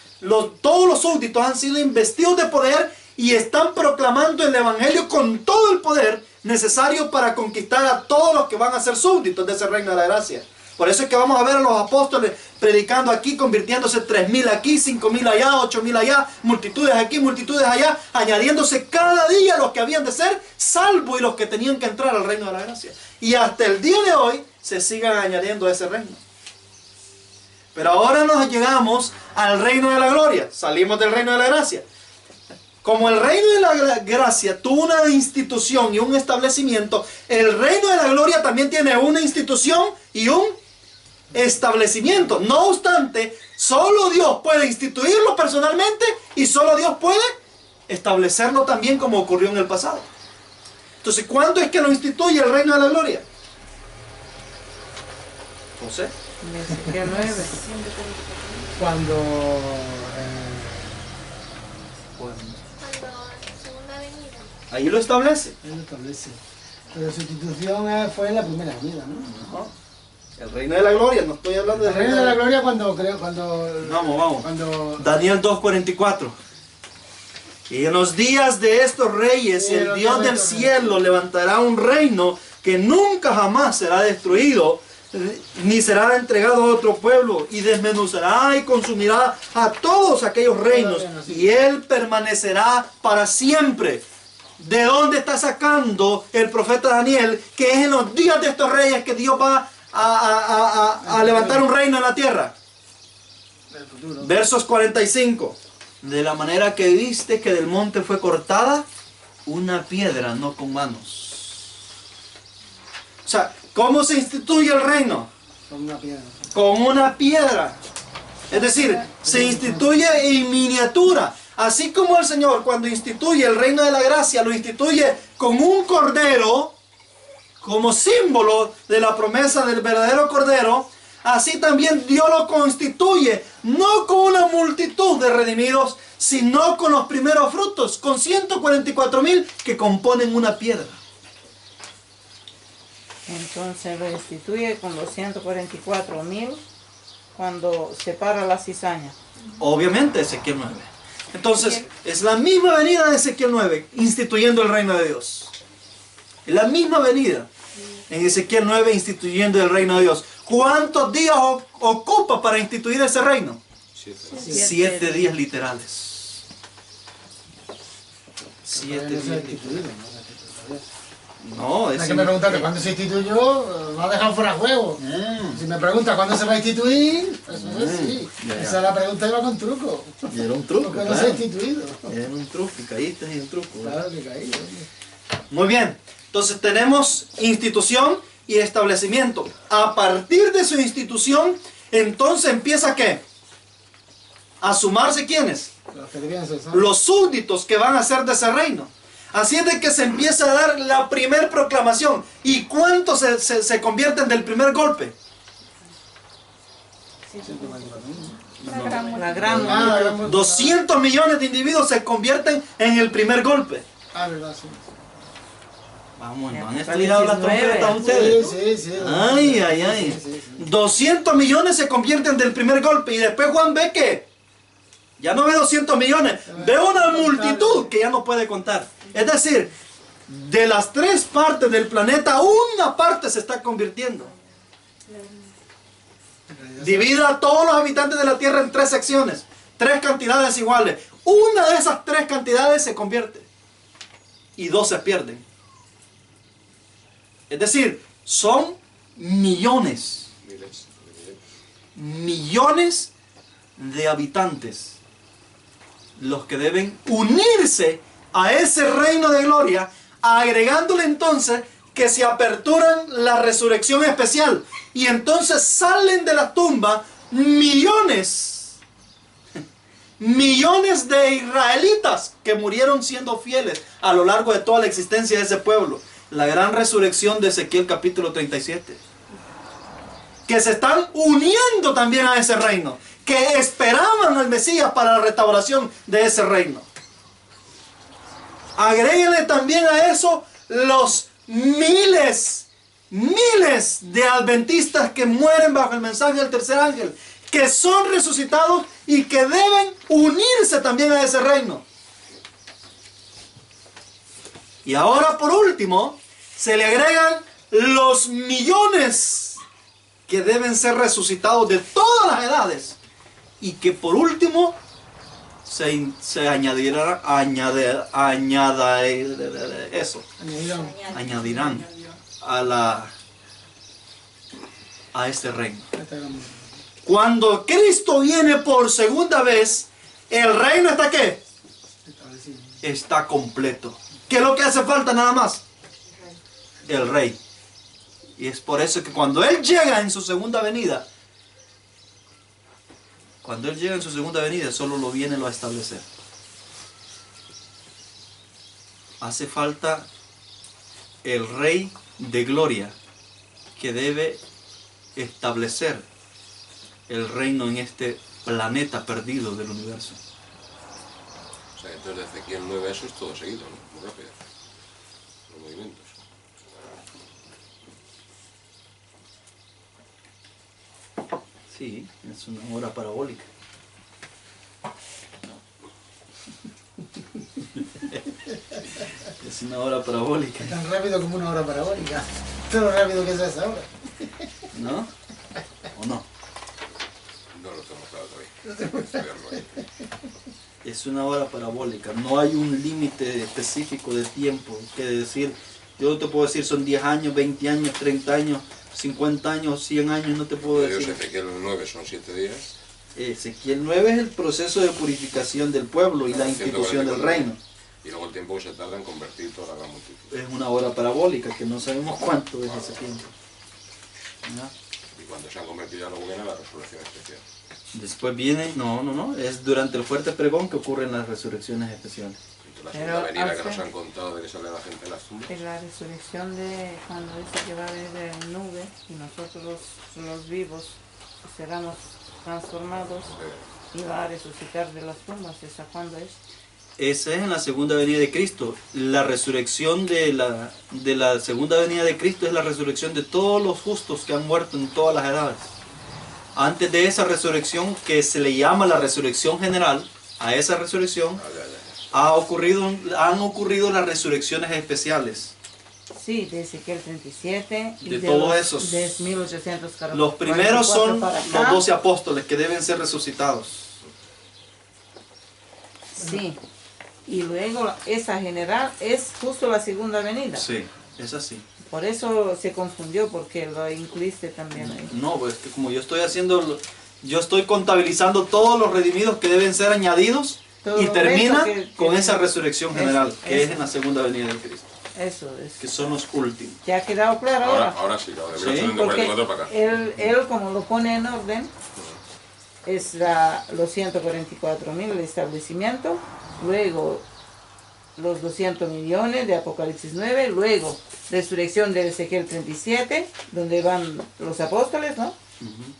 todos los súbditos han sido investidos de poder y están proclamando el evangelio con todo el poder necesario para conquistar a todos los que van a ser súbditos de ese reino de la gracia. Por eso es que vamos a ver a los apóstoles predicando aquí, convirtiéndose 3.000 aquí, 5.000 allá, 8.000 allá, multitudes aquí, multitudes allá, añadiéndose cada día los que habían de ser salvos y los que tenían que entrar al reino de la gracia. Y hasta el día de hoy se sigan añadiendo a ese reino. Pero ahora nos llegamos al reino de la gloria. Salimos del reino de la gracia. Como el reino de la gracia tuvo una institución y un establecimiento, el reino de la gloria también tiene una institución y un establecimiento. No obstante, solo Dios puede instituirlo personalmente y solo Dios puede establecerlo también, como ocurrió en el pasado. Entonces, ¿cuándo es que lo instituye el reino de la gloria? José. En Ezequiel 9. Cuando Cuando la segunda venida. Ahí lo establece. él lo establece. Pero su institución fue en la primera venida, ¿no? Ajá. El reino de la gloria, no estoy hablando del El reino de la gloria cuando Vamos. cuando Daniel 2:44. Y en los días de estos reyes, el Dios del cielo levantará un reino que nunca jamás será destruido, ni será entregado a otro pueblo, y desmenuzará y consumirá a todos aquellos reinos, y él permanecerá para siempre. ¿De dónde está sacando el profeta Daniel que es en los días de estos reyes que Dios va a levantar un reino en la tierra? el futuro. Versos 45. de la manera que viste que del monte fue cortada una piedra, no con manos. O sea, ¿cómo se instituye el reino? Con una piedra. Con una piedra. Es decir, se instituye en miniatura. Así como el Señor cuando instituye el reino de la gracia, lo instituye con un cordero, como símbolo de la promesa del verdadero cordero, así también Dios lo constituye, no con una multitud de redimidos, sino con los primeros frutos, con 144,000 que componen una piedra. Entonces lo instituye con los 144,000 cuando separa la cizaña. Obviamente Ezequiel 9. Entonces, es la misma venida de Ezequiel 9, instituyendo el reino de Dios. Es la misma venida en Ezequiel 9, instituyendo el reino de Dios. ¿Cuántos días ocupa para instituir ese reino? 7 días literales. 7 días literales. No, Hay que me preguntaste cuándo se instituyó, me ha dejado fuera de juego. Si me preguntas cuándo se va a instituir, eso es sí. Esa es la pregunta, iba con truco. Era un truco, Porque no se ha instituido. Era un truco, y caíste en el truco. Claro que caí. Muy bien, entonces tenemos institución y establecimiento. A partir de su institución, entonces empieza ¿qué? A sumarse ¿quiénes? Los que debían ser, ¿sabes? Los súbditos que van a ser de ese reino. Así es de que se empieza a dar la primer proclamación. ¿Y cuántos se convierten del primer golpe? La gran 200 millones de individuos se convierten en el primer golpe. Ah, verdad, sí. Vamos, ¿no han estudiado las trompetas Sí, ustedes? sí, sí. Ay, ay, ay. Sí, sí, sí. 200 millones se convierten del primer golpe. Y después Juan ve que ya no ve 200 millones. Ve una multitud que ya no puede contar. Es decir, de las 3 partes del planeta, una parte se está convirtiendo. Divida a todos los habitantes de la Tierra en 3 secciones. 3 cantidades iguales. Una de esas 3 cantidades se convierte. Y 2 se pierden. Es decir, son millones. Millones de habitantes los que deben unirse a ese reino de gloria, agregándole entonces que se aperturan la resurrección especial y entonces salen de la tumba millones de israelitas que murieron siendo fieles a lo largo de toda la existencia de ese pueblo. La gran resurrección de Ezequiel capítulo 37. Que se están uniendo también a ese reino. Que esperaban al Mesías para la restauración de ese reino. Agréguenle también a eso los miles de adventistas que mueren bajo el mensaje del tercer ángel. Que son resucitados y que deben unirse también a ese reino. Y ahora por último, se le agregan los millones que deben ser resucitados de todas las edades. Y que por último se añadirán a este reino. Cuando Cristo viene por segunda vez, el reino está ¿qué? Está completo. ¿Qué es lo que hace falta nada más? El rey. Y es por eso que cuando Él llega en su segunda venida, solo lo viene a establecer. Hace falta el Rey de Gloria que debe establecer el reino en este planeta perdido del universo. O sea, entonces de Ezequiel 9 eso es todo seguido, ¿no? Muy rápido. Los movimientos. Sí, es una hora parabólica. Es una hora parabólica. Tan rápido como una hora parabólica. Todo lo rápido que es esa hora. ¿No? ¿O no? No lo tengo claro todavía. Es una hora parabólica. No hay un límite específico de tiempo. Que decir, yo no te puedo decir son 10 años, 20 años, 30 años, 50 años, 100 años, no te puedo Dios, decir. Ezequiel 9 son 7 días. Ezequiel 9 es el proceso de purificación del pueblo y la institución del reino. Y luego el tiempo que se tarda en convertir toda la gran multitud. Es una hora parabólica, que no sabemos cuánto es ese tiempo. ¿Ya? Y cuando se han convertido ya luego viene la resurrección especial. Después viene, no, es durante el fuerte pregón que ocurren las resurrecciones especiales. Entonces, la Pero segunda venida que hace- nos han contado de que sale la gente de las tumbas. En la resurrección de cuando dice que va a haber nube y nosotros los vivos seremos transformados y va a resucitar de las tumbas, ¿esa cuándo es? Esa es en la segunda venida de Cristo. La resurrección de la segunda venida de Cristo es la resurrección de todos los justos que han muerto en todas las edades. Antes de esa resurrección, que se le llama la resurrección general, a esa resurrección han ocurrido las resurrecciones especiales. Sí, de Ezequiel 37 y De todos los- esos. de 1844 Los primeros son para los acá. 12 apóstoles que deben ser resucitados. Sí, y luego esa general es justo la segunda venida. Sí, es así. Por eso se confundió, porque lo incluiste también ahí. No, pues que como yo estoy contabilizando todos los redimidos que deben ser añadidos Todo y lo termina resto que- con esa resurrección Eso, general, que eso. es en la segunda venida de Cristo, Eso es. que son los últimos. ¿Ya ha quedado claro ahora? Ahora sí, lo de Sí, 1844 para acá. Porque él como lo pone en orden, es los 144.000 el establecimiento, luego los 200 millones de Apocalipsis 9, luego resurrección de Ezequiel 37, donde van los apóstoles, ¿no?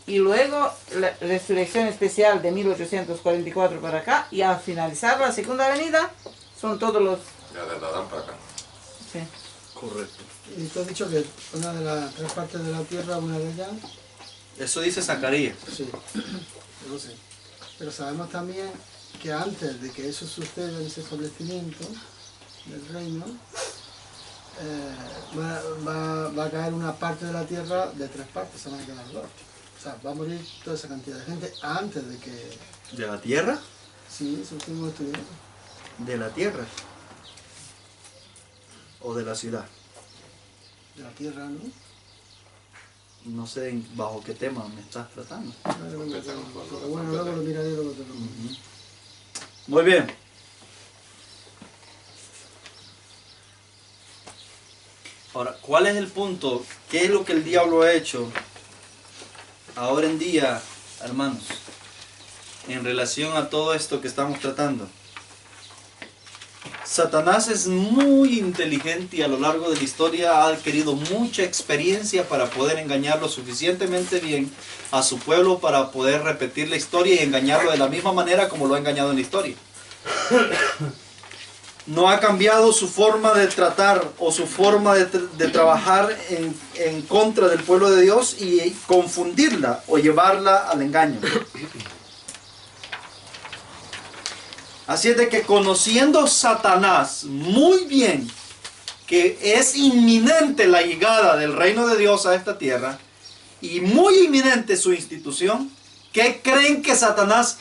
Y luego la resurrección especial de 1844 para acá, y al finalizar la segunda venida, son todos los... Ya desde Adán para acá. Sí. Correcto. Y tú has dicho que una de las tres partes de la tierra, una de ellas, Eso dice Zacarías. sí, yo lo sé. Pero sabemos también que antes de que eso suceda en ese establecimiento del reino, va a caer una parte de la tierra de tres partes, se van a quedar dos. O sea, va a morir toda esa cantidad de gente antes de que... ¿De la tierra? Sí, eso estuvimos estudiando. ¿De la tierra? ¿O de la ciudad? De la tierra, ¿no? No sé bajo qué tema me estás tratando. Pero bueno, luego lo miraré, luego te lo... Muy bien. Ahora, ¿cuál es el punto? ¿Qué es lo que el diablo ha hecho ahora en día, hermanos, en relación a todo esto que estamos tratando? Satanás es muy inteligente y a lo largo de la historia ha adquirido mucha experiencia para poder engañarlo suficientemente bien a su pueblo para poder repetir la historia y engañarlo de la misma manera como lo ha engañado en la historia. No ha cambiado su forma de tratar o su forma de trabajar en contra del pueblo de Dios y confundirla o llevarla al engaño. Así es de que conociendo Satanás muy bien que es inminente la llegada del reino de Dios a esta tierra y muy inminente su institución, ¿qué creen que Satanás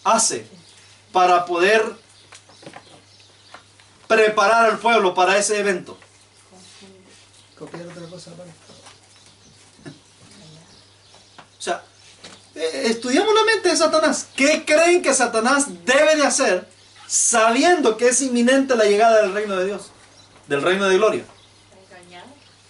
hace para poder preparar al pueblo para ese evento? Copiar otra cosa, ¿vale? O sea, estudiamos la mente de Satanás. ¿Qué creen que Satanás debe de hacer sabiendo que es inminente la llegada del reino de Dios? Del reino de gloria.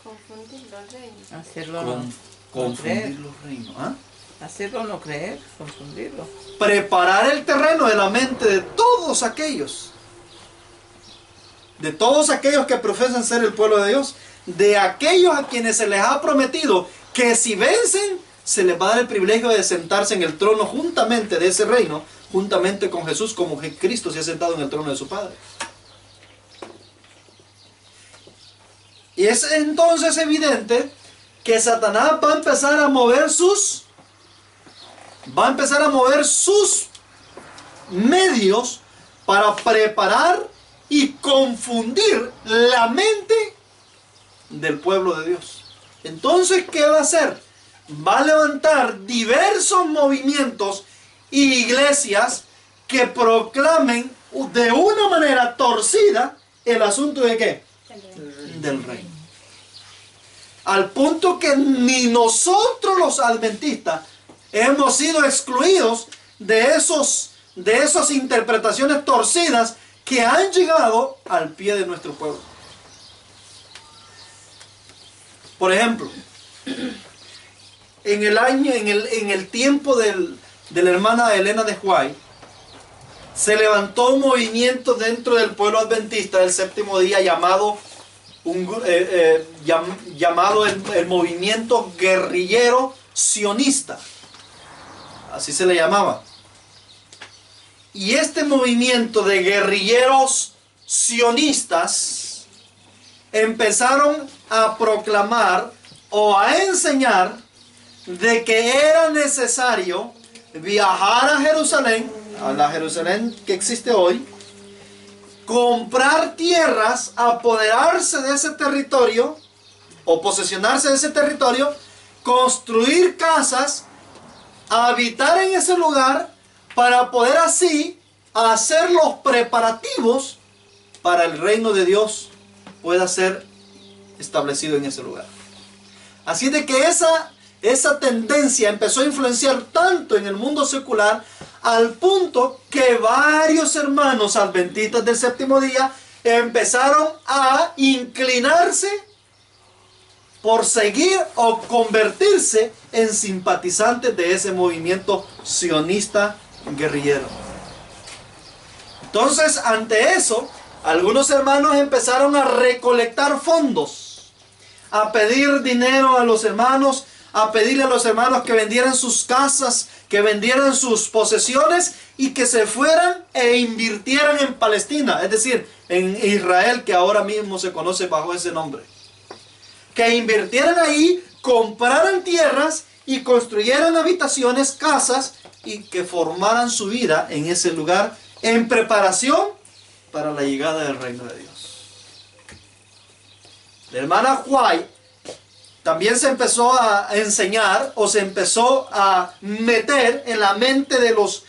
Confundir los reinos. Hacerlo no Confundir creer. los reinos. ¿Ah? Hacerlo no creer, confundirlo. Preparar el terreno de la mente de todos aquellos. De todos aquellos que profesan ser el pueblo de Dios. De aquellos a quienes se les ha prometido que si vencen, se les va a dar el privilegio de sentarse en el trono juntamente de ese reino, juntamente con Jesús, como Cristo se ha sentado en el trono de su Padre. Y es entonces evidente que Satanás va a empezar a mover sus medios para preparar y confundir la mente del pueblo de Dios. Entonces, ¿qué va a hacer? Va a levantar diversos movimientos y iglesias que proclamen de una manera torcida el asunto de ¿qué? Del reino. Al punto que ni nosotros los adventistas hemos sido excluidos de esas interpretaciones torcidas que han llegado al pie de nuestro pueblo. Por ejemplo, en el tiempo de la hermana Elena de White, se levantó un movimiento dentro del pueblo adventista del séptimo día llamado el movimiento guerrillero sionista. Así se le llamaba. Y este movimiento de guerrilleros sionistas empezaron a proclamar o a enseñar de que era necesario viajar a Jerusalén, a la Jerusalén que existe hoy, comprar tierras, apoderarse de ese territorio o posesionarse de ese territorio, construir casas, habitar en ese lugar para poder así hacer los preparativos para el reino de Dios pueda ser establecido en ese lugar. Así de que esa tendencia empezó a influenciar tanto en el mundo secular al punto que varios hermanos adventistas del séptimo día empezaron a inclinarse por seguir o convertirse en simpatizantes de ese movimiento sionista guerrillero. Entonces, ante eso, algunos hermanos empezaron a recolectar fondos, a pedir dinero a los hermanos, a pedirle a los hermanos que vendieran sus casas, que vendieran sus posesiones y que se fueran e invirtieran en Palestina, es decir, en Israel, que ahora mismo se conoce bajo ese nombre. Que invirtieran ahí, compraran tierras y construyeran habitaciones, casas, y que formaran su vida en ese lugar en preparación para la llegada del reino de Dios. La hermana White también se empezó a enseñar o se empezó a meter en la mente de los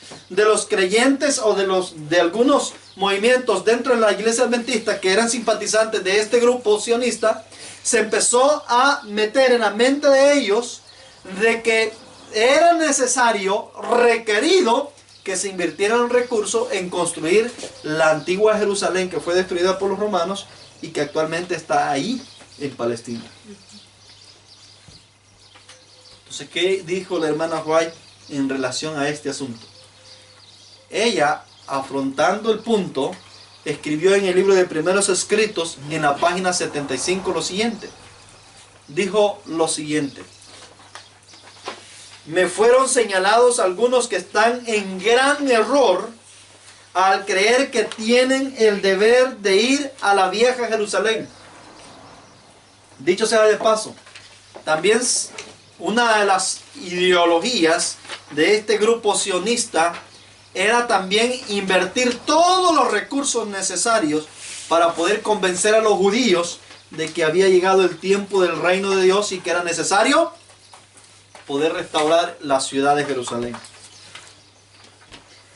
creyentes o de algunos movimientos dentro de la iglesia adventista que eran simpatizantes de este grupo sionista. Se empezó a meter en la mente de ellos de que era necesario, requerido, que se invirtieran recursos en construir la antigua Jerusalén que fue destruida por los romanos y que actualmente está ahí en Palestina. Entonces, ¿qué dijo la hermana White en relación a este asunto? Ella, afrontando el punto, escribió en el libro de Primeros Escritos, en la página 75, lo siguiente. Dijo lo siguiente: me fueron señalados algunos que están en gran error al creer que tienen el deber de ir a la vieja Jerusalén. Dicho sea de paso, también una de las ideologías de este grupo sionista era también invertir todos los recursos necesarios para poder convencer a los judíos de que había llegado el tiempo del reino de Dios y que era necesario poder restaurar la ciudad de Jerusalén.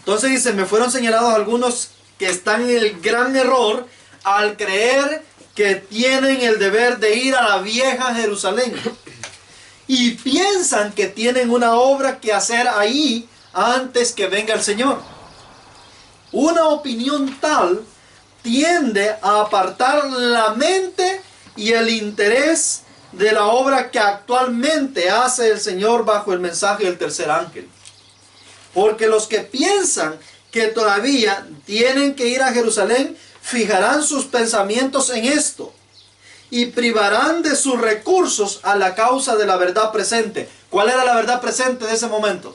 Entonces dice, me fueron señalados algunos que están en el gran error al creer que tienen el deber de ir a la vieja Jerusalén y piensan que tienen una obra que hacer ahí antes que venga el Señor. Una opinión tal tiende a apartar la mente y el interés de la obra que actualmente hace el Señor bajo el mensaje del tercer ángel. Porque los que piensan que todavía tienen que ir a Jerusalén fijarán sus pensamientos en esto y privarán de sus recursos a la causa de la verdad presente. ¿Cuál era la verdad presente de ese momento?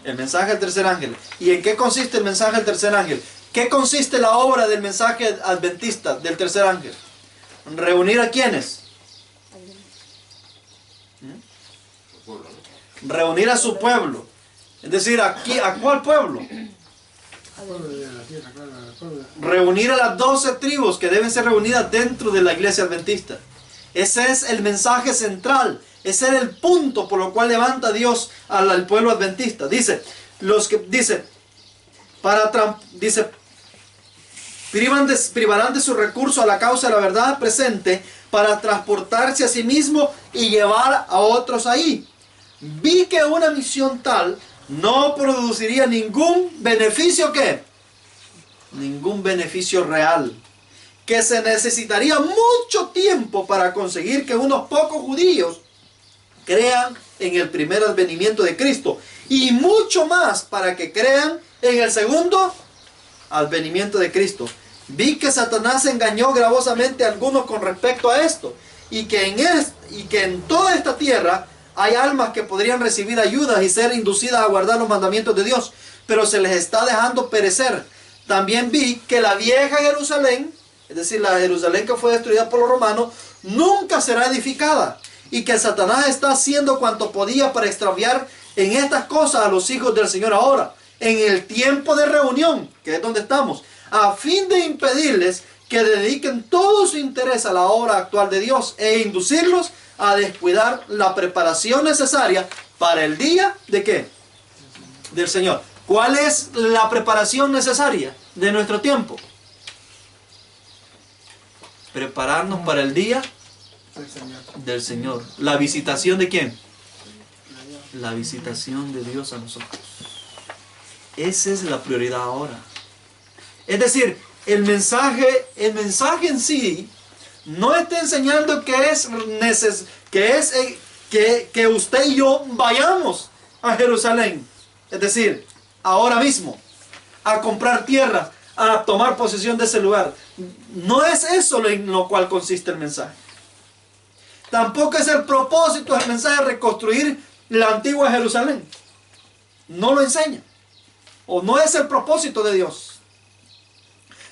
El mensaje del tercer ángel. ¿Y en qué consiste el mensaje del tercer ángel? ¿Qué consiste la obra del mensaje adventista del tercer ángel? ¿Reunir a quiénes? Reunir a su pueblo. Es decir, aquí, ¿a cuál pueblo? Reunir a las 12 tribus que deben ser reunidas dentro de la iglesia adventista. Ese es el mensaje central. Ese es el punto por lo cual levanta Dios al pueblo adventista. Dice, privarán de su recurso a la causa de la verdad presente para transportarse a sí mismo y llevar a otros ahí. Vi que una misión tal no produciría ningún beneficio, ¿qué? Ningún beneficio real. Que se necesitaría mucho tiempo para conseguir que unos pocos judíos crean en el primer advenimiento de Cristo. Y mucho más para que crean en el segundo advenimiento de Cristo. Vi que Satanás engañó gravosamente a algunos con respecto a esto. Y que en toda esta tierra hay almas que podrían recibir ayudas y ser inducidas a guardar los mandamientos de Dios. Pero se les está dejando perecer. También vi que la vieja Jerusalén, es decir, la Jerusalén que fue destruida por los romanos, nunca será edificada. Y que Satanás está haciendo cuanto podía para extraviar en estas cosas a los hijos del Señor ahora, en el tiempo de reunión, que es donde estamos, a fin de impedirles que dediquen todo su interés a la obra actual de Dios e inducirlos a descuidar la preparación necesaria para el día de ¿qué? Del Señor. ¿Cuál es la preparación necesaria de nuestro tiempo? Prepararnos para el día del Señor. ¿La visitación de quién? La visitación de Dios a nosotros. Esa es la prioridad ahora. Es decir, el mensaje en sí no está enseñando que usted y yo vayamos a Jerusalén. Es decir, ahora mismo, a comprar tierras, a tomar posesión de ese lugar. No es eso en lo cual consiste el mensaje. Tampoco es el propósito del mensaje reconstruir la antigua Jerusalén. No lo enseña. O no es el propósito de Dios.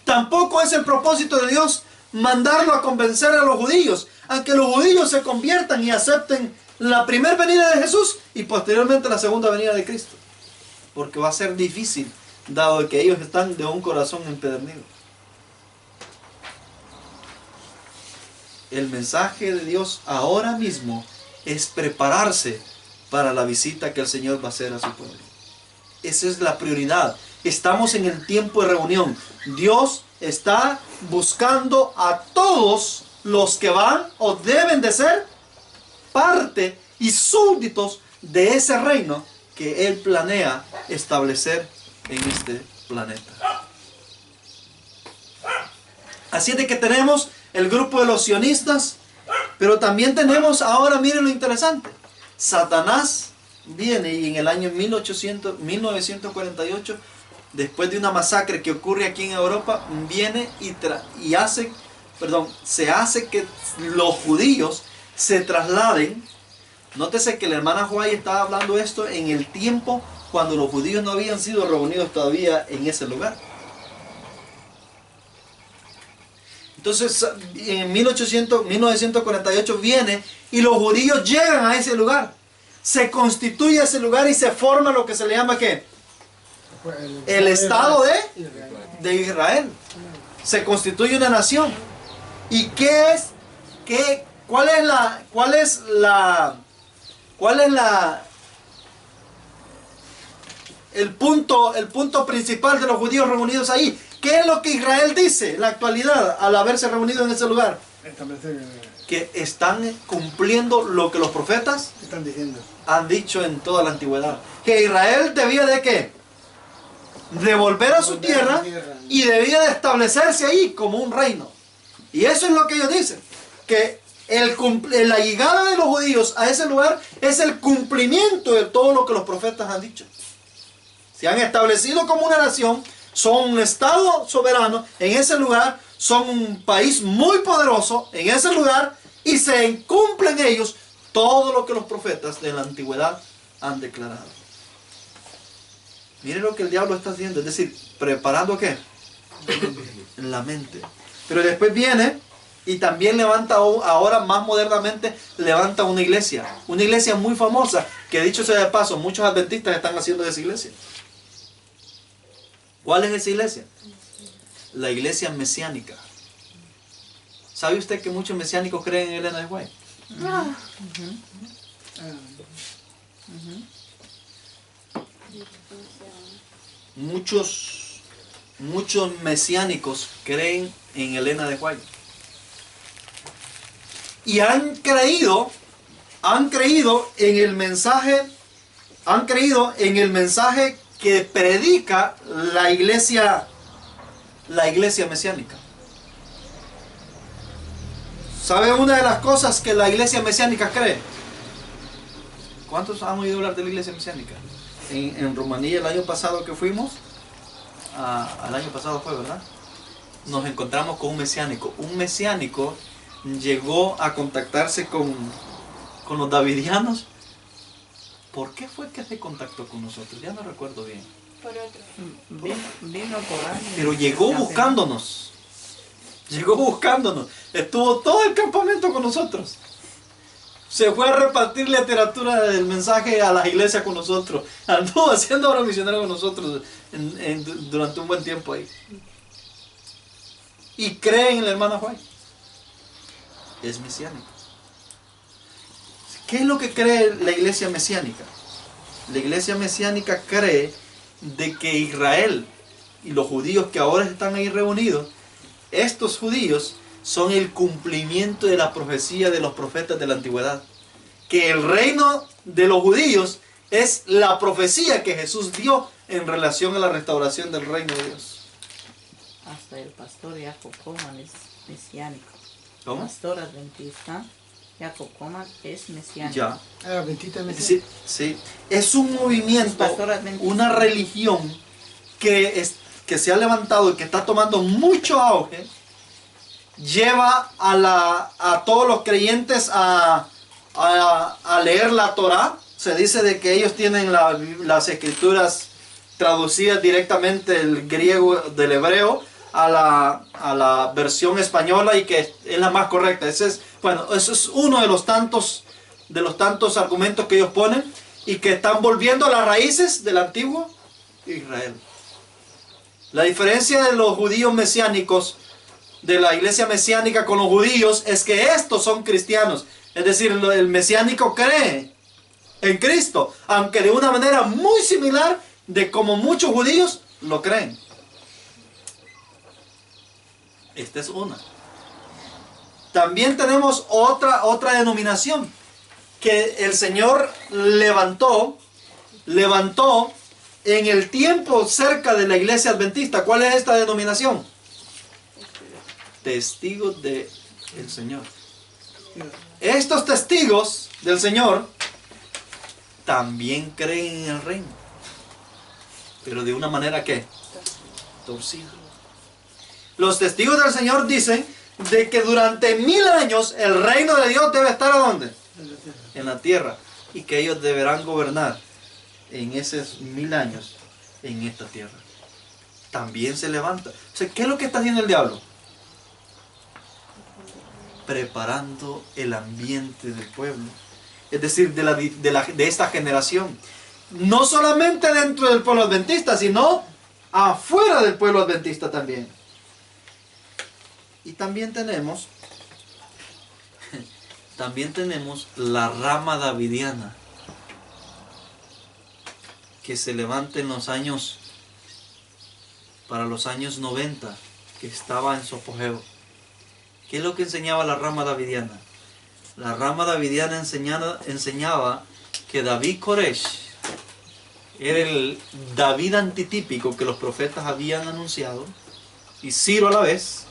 Tampoco es el propósito de Dios mandarlo a convencer a los judíos, a que los judíos se conviertan y acepten la primera venida de Jesús y posteriormente la segunda venida de Cristo. Porque va a ser difícil, dado que ellos están de un corazón empedernido. El mensaje de Dios ahora mismo es prepararse para la visita que el Señor va a hacer a su pueblo. Esa es la prioridad. Estamos en el tiempo de reunión. Dios está buscando a todos los que van o deben de ser parte y súbditos de ese reino que Él planea establecer en este planeta. Así de que tenemos el grupo de los sionistas, pero también tenemos ahora, miren lo interesante, Satanás viene y en el año 1948, después de una masacre que ocurre aquí en Europa, viene se hace que los judíos se trasladen. Nótese que la hermana White estaba hablando esto en el tiempo cuando los judíos no habían sido reunidos todavía en ese lugar. Entonces, en 1948 viene y los judíos llegan a ese lugar. Se constituye ese lugar y se forma lo que se le llama ¿qué? El Estado de Israel. Se constituye una nación. ¿Y cuál es el punto principal de los judíos reunidos ahí? ¿Qué es lo que Israel dice en la actualidad al haberse reunido en ese lugar? Que están cumpliendo lo que los profetas han dicho en toda la antigüedad. Que Israel debía de ¿qué? De volver a su tierra y debía de establecerse ahí como un reino. Y eso es lo que ellos dicen. Que la llegada de los judíos a ese lugar es el cumplimiento de todo lo que los profetas han dicho. Se han establecido como una nación, son un estado soberano en ese lugar, son un país muy poderoso en ese lugar y se cumplen ellos todo lo que los profetas de la antigüedad han declarado. Miren lo que el diablo está haciendo, es decir, preparando ¿qué? La mente. Pero después viene y también levanta, ahora más modernamente, levanta una iglesia muy famosa, que dicho sea de paso, muchos adventistas están haciendo de esa iglesia. ¿Cuál es esa iglesia? La iglesia mesiánica. ¿Sabe usted que muchos mesiánicos creen en Elena de White? Muchos mesiánicos creen en Elena de White. Y han creído han creído en el mensaje que predica la iglesia mesiánica. ¿Sabe una de las cosas que la iglesia mesiánica cree? ¿Cuántos han oído hablar de la iglesia mesiánica? En Rumanía el año pasado que fuimos, al año pasado fue, ¿verdad? Nos encontramos con un mesiánico. Un mesiánico llegó a contactarse con los davidianos. ¿Por qué fue que se contactó con nosotros? Ya no recuerdo bien. Por otro. Vino por ahí. Pero llegó buscándonos. Llegó buscándonos. Estuvo todo el campamento con nosotros. Se fue a repartir literatura del mensaje a las iglesias con nosotros. Anduvo haciendo obra misionera con nosotros durante un buen tiempo ahí. Y cree en la hermana Juan. Es mesiánico. ¿Qué es lo que cree la iglesia mesiánica? La iglesia mesiánica cree de que Israel y los judíos que ahora están ahí reunidos, estos judíos son el cumplimiento de la profecía de los profetas de la antigüedad. Que el reino de los judíos es la profecía que Jesús dio en relación a la restauración del reino de Dios. Hasta el pastor Jacob Coman es mesiánico. ¿Cómo? Pastor adventista Jacob Coman es mesiánico. Ya. Adventista mesiánico. Sí, sí. Es un movimiento, Es pastor adventista. una religión que se ha levantado y que está tomando mucho auge. Lleva a todos los creyentes a leer la Torá. Se dice de que ellos tienen las escrituras traducidas directamente del griego, del hebreo, a la versión española, y que es la más correcta. Eso es uno de los tantos argumentos que ellos ponen, y que están volviendo a las raíces del antiguo Israel. La diferencia de los judíos mesiánicos, de la iglesia mesiánica con los judíos, es que estos son cristianos. Es decir, el mesiánico cree en Cristo, aunque de una manera muy similar de como muchos judíos lo creen. Esta es una. También tenemos otra denominación que el Señor levantó en el tiempo cerca de la iglesia adventista. ¿Cuál es esta denominación? Testigos del Señor. Estos testigos del Señor también creen en el reino, pero de una manera que torcida. Los testigos del Señor dicen de que durante 1000 años el reino de Dios debe estar ¿a dónde? En la tierra, y que ellos deberán gobernar en esos 1000 años en esta tierra. También se levanta. O sea, ¿qué es lo que está haciendo el diablo? Preparando el ambiente del pueblo, es decir, de esta generación, no solamente dentro del pueblo adventista, sino afuera del pueblo adventista también. Y también tenemos la rama davidiana, que se levanta en para los años 90, que estaba en su apogeo. ¿Qué es lo que enseñaba la rama davidiana? La rama davidiana enseñaba que David Koresh era el David antitípico que los profetas habían anunciado, y Ciro a la vez,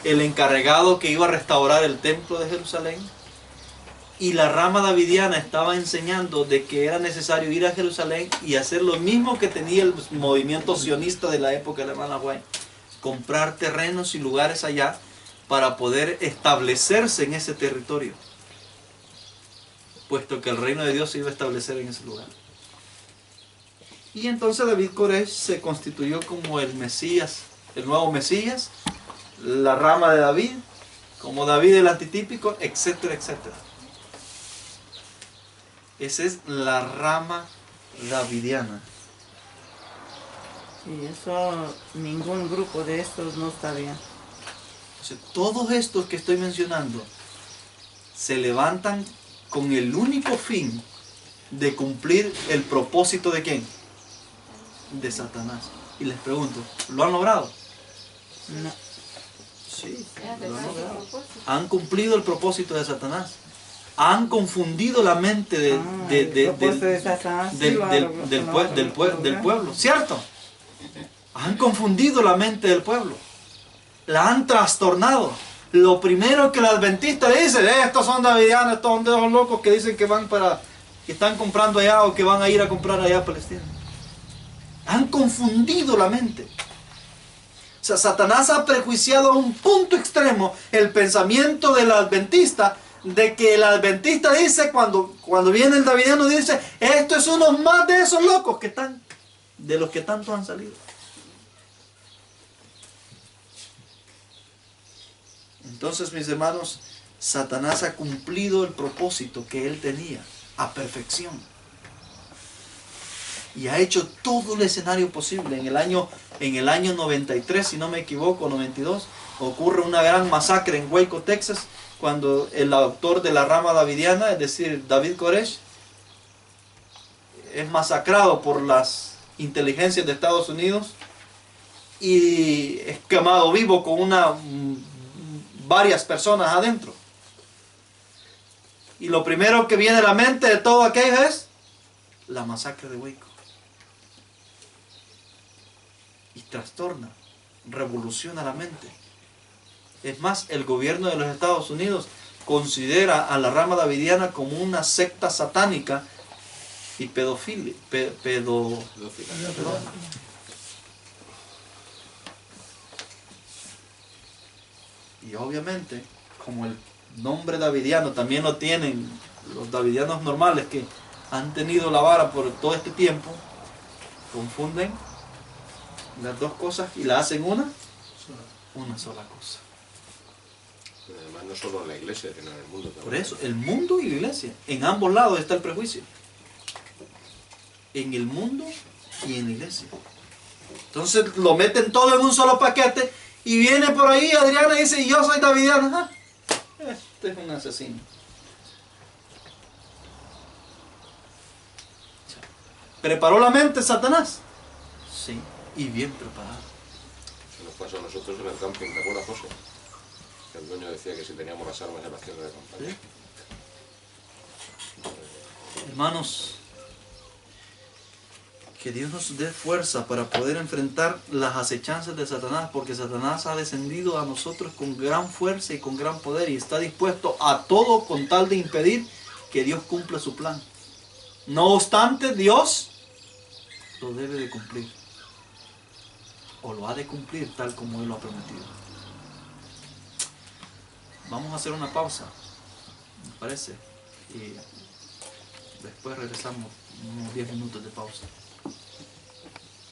el encargado que iba a restaurar el templo de Jerusalén. Y la rama davidiana estaba enseñando de que era necesario ir a Jerusalén y hacer lo mismo que tenía el movimiento sionista de la época de la hermana White: comprar terrenos y lugares allá para poder establecerse en ese territorio, puesto que el reino de Dios se iba a establecer en ese lugar. Y entonces David Koresh se constituyó como el Mesías, el nuevo Mesías, la rama de David, como David el antitípico, etcétera, etcétera. Esa es la rama davidiana. Sí, eso, ningún grupo de estos no está bien. O sea, todos estos que estoy mencionando se levantan con el único fin de cumplir el propósito ¿de quién? De Satanás. Y les pregunto, ¿lo han logrado? No. Sí, Ya, lo han ¿verdad? logrado. Han cumplido el propósito de Satanás. Han confundido la mente del pueblo, ¿cierto? Han confundido la mente del pueblo. La han trastornado. Lo primero que el adventista le dice, estos son davidianos, estos son de los locos que dicen que van que están comprando allá o que van a ir a comprar allá a Palestina. Han confundido la mente. O sea, Satanás ha prejuiciado a un punto extremo el pensamiento del adventista, de que el adventista dice, cuando viene el davidiano, dice, esto es uno más de esos locos que están, de los que tanto han salido. Entonces, mis hermanos, Satanás ha cumplido el propósito que él tenía a perfección. Y ha hecho todo el escenario posible. En el año 93, si no me equivoco, 92, ocurre una gran masacre en Waco, Texas, cuando el autor de la rama davidiana, es decir, David Koresh, es masacrado por las inteligencias de Estados Unidos y es quemado vivo con varias personas adentro. Y lo primero que viene a la mente de todo aquello es la masacre de Waco. Y trastorna, revoluciona la mente. Es más, el gobierno de los Estados Unidos considera a la rama davidiana como una secta satánica y pedófila. Y obviamente, como el nombre davidiano también lo tienen los davidianos normales que han tenido la vara por todo este tiempo, confunden las dos cosas y la hacen una sola cosa. Pero además no solo en la iglesia, sino en el mundo también. Por eso, el mundo y la iglesia, en ambos lados está el prejuicio. En el mundo y en la iglesia. Entonces lo meten todo en un solo paquete y viene por ahí Adriana y dice, yo soy davidiana. Este es un asesino. ¿Preparó la mente Satanás? Sí, y bien preparado. Se nos pasó a nosotros en el camping, ¿te acuerdas, José? Que el dueño decía que si teníamos las armas en la tierra de campaña. ¿Sí? Hermanos, que Dios nos dé fuerza para poder enfrentar las acechanzas de Satanás, porque Satanás ha descendido a nosotros con gran fuerza y con gran poder y está dispuesto a todo con tal de impedir que Dios cumpla su plan. No obstante, Dios lo debe de cumplir, o lo ha de cumplir tal como Él lo ha prometido. Vamos a hacer una pausa, me parece, y después regresamos unos 10 minutos de pausa.